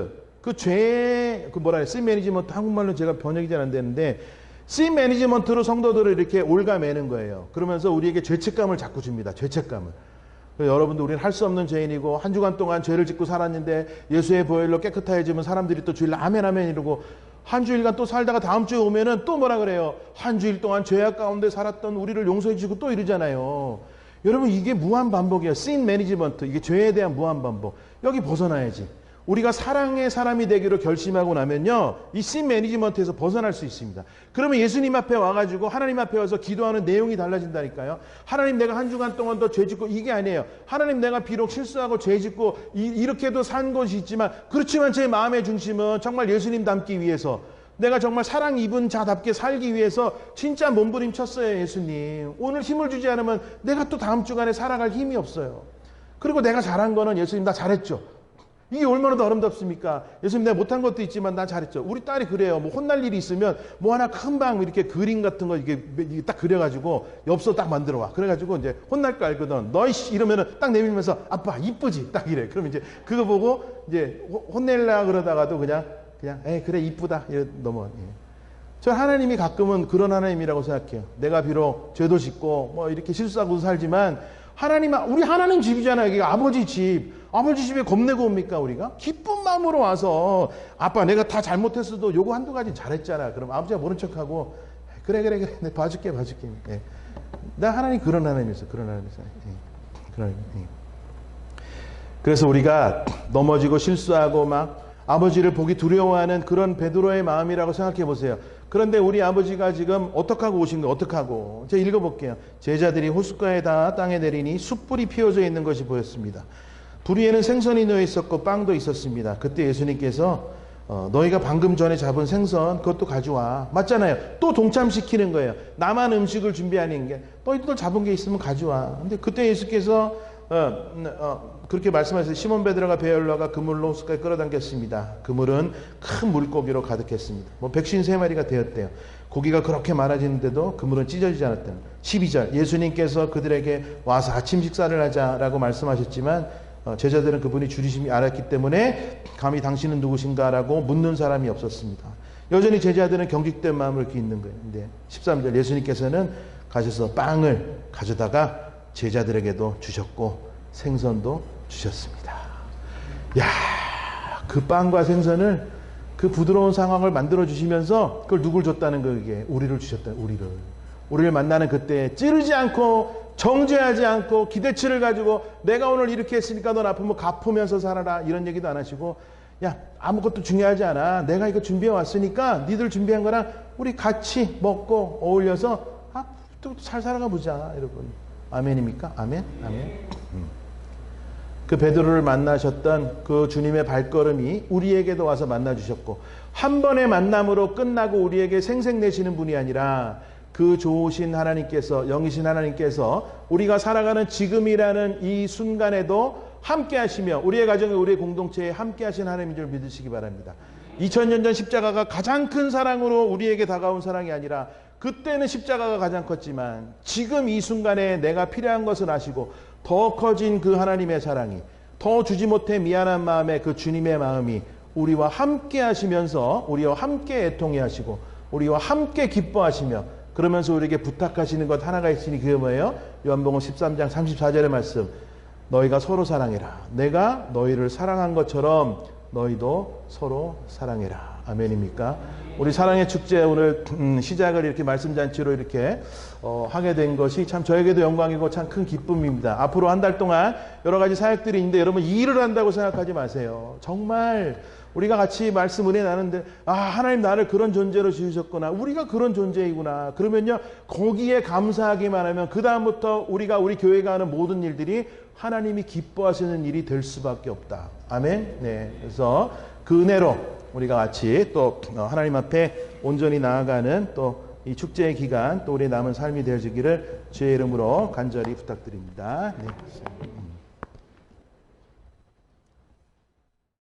sin management, 한국말로 제가 번역이 잘 안 되는데, sin management로 성도들을 이렇게 올가매는 거예요. 그러면서 우리에게 죄책감을 자꾸 줍니다. 죄책감을. 여러분들, 우리는 할 수 없는 죄인이고 한 주간 동안 죄를 짓고 살았는데 예수의 보혈로 깨끗해지면 사람들이 또 주일 아멘 아멘 이러고, 한 주일간 또 살다가 다음 주에 오면은 또 뭐라 그래요? 한 주일 동안 죄악 가운데 살았던 우리를 용서해 주시고 또 이러잖아요. 여러분, 이게 무한 반복이에요. sin management. 이게 죄에 대한 무한 반복. 여기 벗어나야지. 우리가 사랑의 사람이 되기로 결심하고 나면요, 이 sin management에서 벗어날 수 있습니다. 그러면 예수님 앞에 와가지고 하나님 앞에 와서 기도하는 내용이 달라진다니까요. 하나님, 내가 한 주간 동안 더 죄 짓고, 이게 아니에요. 하나님, 내가 비록 실수하고 죄 짓고 이렇게도 산 것이 있지만, 그렇지만 제 마음의 중심은 정말 예수님 닮기 위해서, 내가 정말 사랑 입은 자답게 살기 위해서 진짜 몸부림쳤어요. 예수님, 오늘 힘을 주지 않으면 내가 또 다음 주간에 살아갈 힘이 없어요. 그리고 내가 잘한 거는, 예수님 나 잘했죠. 이게 얼마나 더 아름답습니까? 예수님, 내가 못한 것도 있지만 난 잘했죠. 우리 딸이 그래요. 뭐 혼날 일이 있으면 뭐 하나 금방 이렇게 그림 같은 거 이게 딱 그려가지고 엽서 딱 만들어 와. 그래가지고 이제 혼날 거 알거든. 너이 씨 이러면은 딱 내밀면서, 아빠 이쁘지? 딱 이래. 그럼 이제 그거 보고 이제 혼낼라 그러다가도 그냥 그래 이쁘다 이래 넘어. 저 하나님이 가끔은 그런 하나님이라고 생각해요. 내가 비록 죄도 짓고 뭐 이렇게 실수하고 살지만, 우리 하나님 집이잖아요. 이게 아버지 집. 아버지 집에 겁내고 옵니까, 우리가? 기쁜 마음으로 와서, 아빠, 내가 다 잘못했어도 요거 한두 가지 잘했잖아. 그럼 아버지가 모른 척하고, 그래, 내가 봐줄게. 예. 나 하나님 그런 하나님이었어요. 그런 하나님이었어요. 그런 하나님. 그래서 우리가 넘어지고 실수하고 막 아버지를 보기 두려워하는 그런 베드로의 마음이라고 생각해 보세요. 그런데 우리 아버지가 지금 어떻게 하고 오신 거예요? 어떻게 하고? 제가 읽어볼게요. 제자들이 호숫가에 다 땅에 내리니 숯불이 피워져 있는 것이 보였습니다. 불 위에는 생선이 놓여 있었고 빵도 있었습니다. 그때 예수님께서 너희가 방금 전에 잡은 생선 그것도 가져와. 맞잖아요. 또 동참시키는 거예요. 나만 음식을 준비하는 게 너희들 잡은 게 있으면 가져와. 근데 그때 예수께서 그렇게 말씀하셔서 시몬 베드로가 배에 올라가 그물로 호숫가에 끌어당겼습니다. 그물은 큰 물고기로 가득했습니다. 153마리가 되었대요. 고기가 그렇게 많아지는데도 그물은 찢어지지 않았대요. 12절 예수님께서 그들에게 와서 아침 식사를 하자라고 말씀하셨지만 제자들은 그분이 주님이 알았기 때문에 감히 당신은 누구신가라고 묻는 사람이 없었습니다. 여전히 제자들은 경직된 마음으로 이렇게 있는 거예요. 근데 13절 예수님께서는 가셔서 빵을 가져다가 제자들에게도 주셨고 생선도 주셨습니다. 야, 그 빵과 생선을 그 부드러운 상황을 만들어 주시면서 그걸 누굴 줬다는 거예요. 이게 우리를 주셨다. 우리를 만나는 그때 찌르지 않고 정죄하지 않고 기대치를 가지고 내가 오늘 이렇게 했으니까 넌 앞으로 갚으면서 살아라 이런 얘기도 안 하시고 야 아무것도 중요하지 않아. 내가 이거 준비해 왔으니까 니들 준비한 거랑 우리 같이 먹고 어울려서 또 잘 살아가 보자 여러분. 아멘입니까? 아멘? 아멘. 그 베드로를 만나셨던 그 주님의 발걸음이 우리에게도 와서 만나주셨고 한 번의 만남으로 끝나고 우리에게 생색내시는 분이 아니라 그 좋으신 하나님께서 영이신 하나님께서 우리가 살아가는 지금이라는 이 순간에도 함께 하시며 우리의 가정에 우리의 공동체에 함께 하신 하나님인 줄 믿으시기 바랍니다. 2000년 전 십자가가 가장 큰 사랑으로 우리에게 다가온 사랑이 아니라 그때는 십자가가 가장 컸지만 지금 이 순간에 내가 필요한 것을 아시고 더 커진 그 하나님의 사랑이 더 주지 못해 미안한 마음에 그 주님의 마음이 우리와 함께 하시면서 우리와 함께 애통해 하시고 우리와 함께 기뻐하시며 그러면서 우리에게 부탁하시는 것 하나가 있으니 그게 뭐예요? 요한복음 13장 34절의 말씀 너희가 서로 사랑해라. 내가 너희를 사랑한 것처럼 너희도 서로 사랑해라. 아멘입니까? 우리 사랑의 축제 오늘 시작을 이렇게 말씀잔치로 이렇게 하게 된 것이 참 저에게도 영광이고 참 큰 기쁨입니다. 앞으로 한 달 동안 여러 가지 사역들이 있는데 여러분 일을 한다고 생각하지 마세요. 정말 우리가 같이 말씀 은혜 나누는데 하나님 나를 그런 존재로 지으셨구나. 우리가 그런 존재이구나. 그러면요 거기에 감사하기만 하면 그 다음부터 우리 교회가 하는 모든 일들이 하나님이 기뻐하시는 일이 될 수밖에 없다. 아멘. 네. 그래서 그 은혜로 우리가 같이 또 하나님 앞에 온전히 나아가는 또 이 축제의 기간 또 우리의 남은 삶이 되어지기를 주의 이름으로 간절히 부탁드립니다. 네.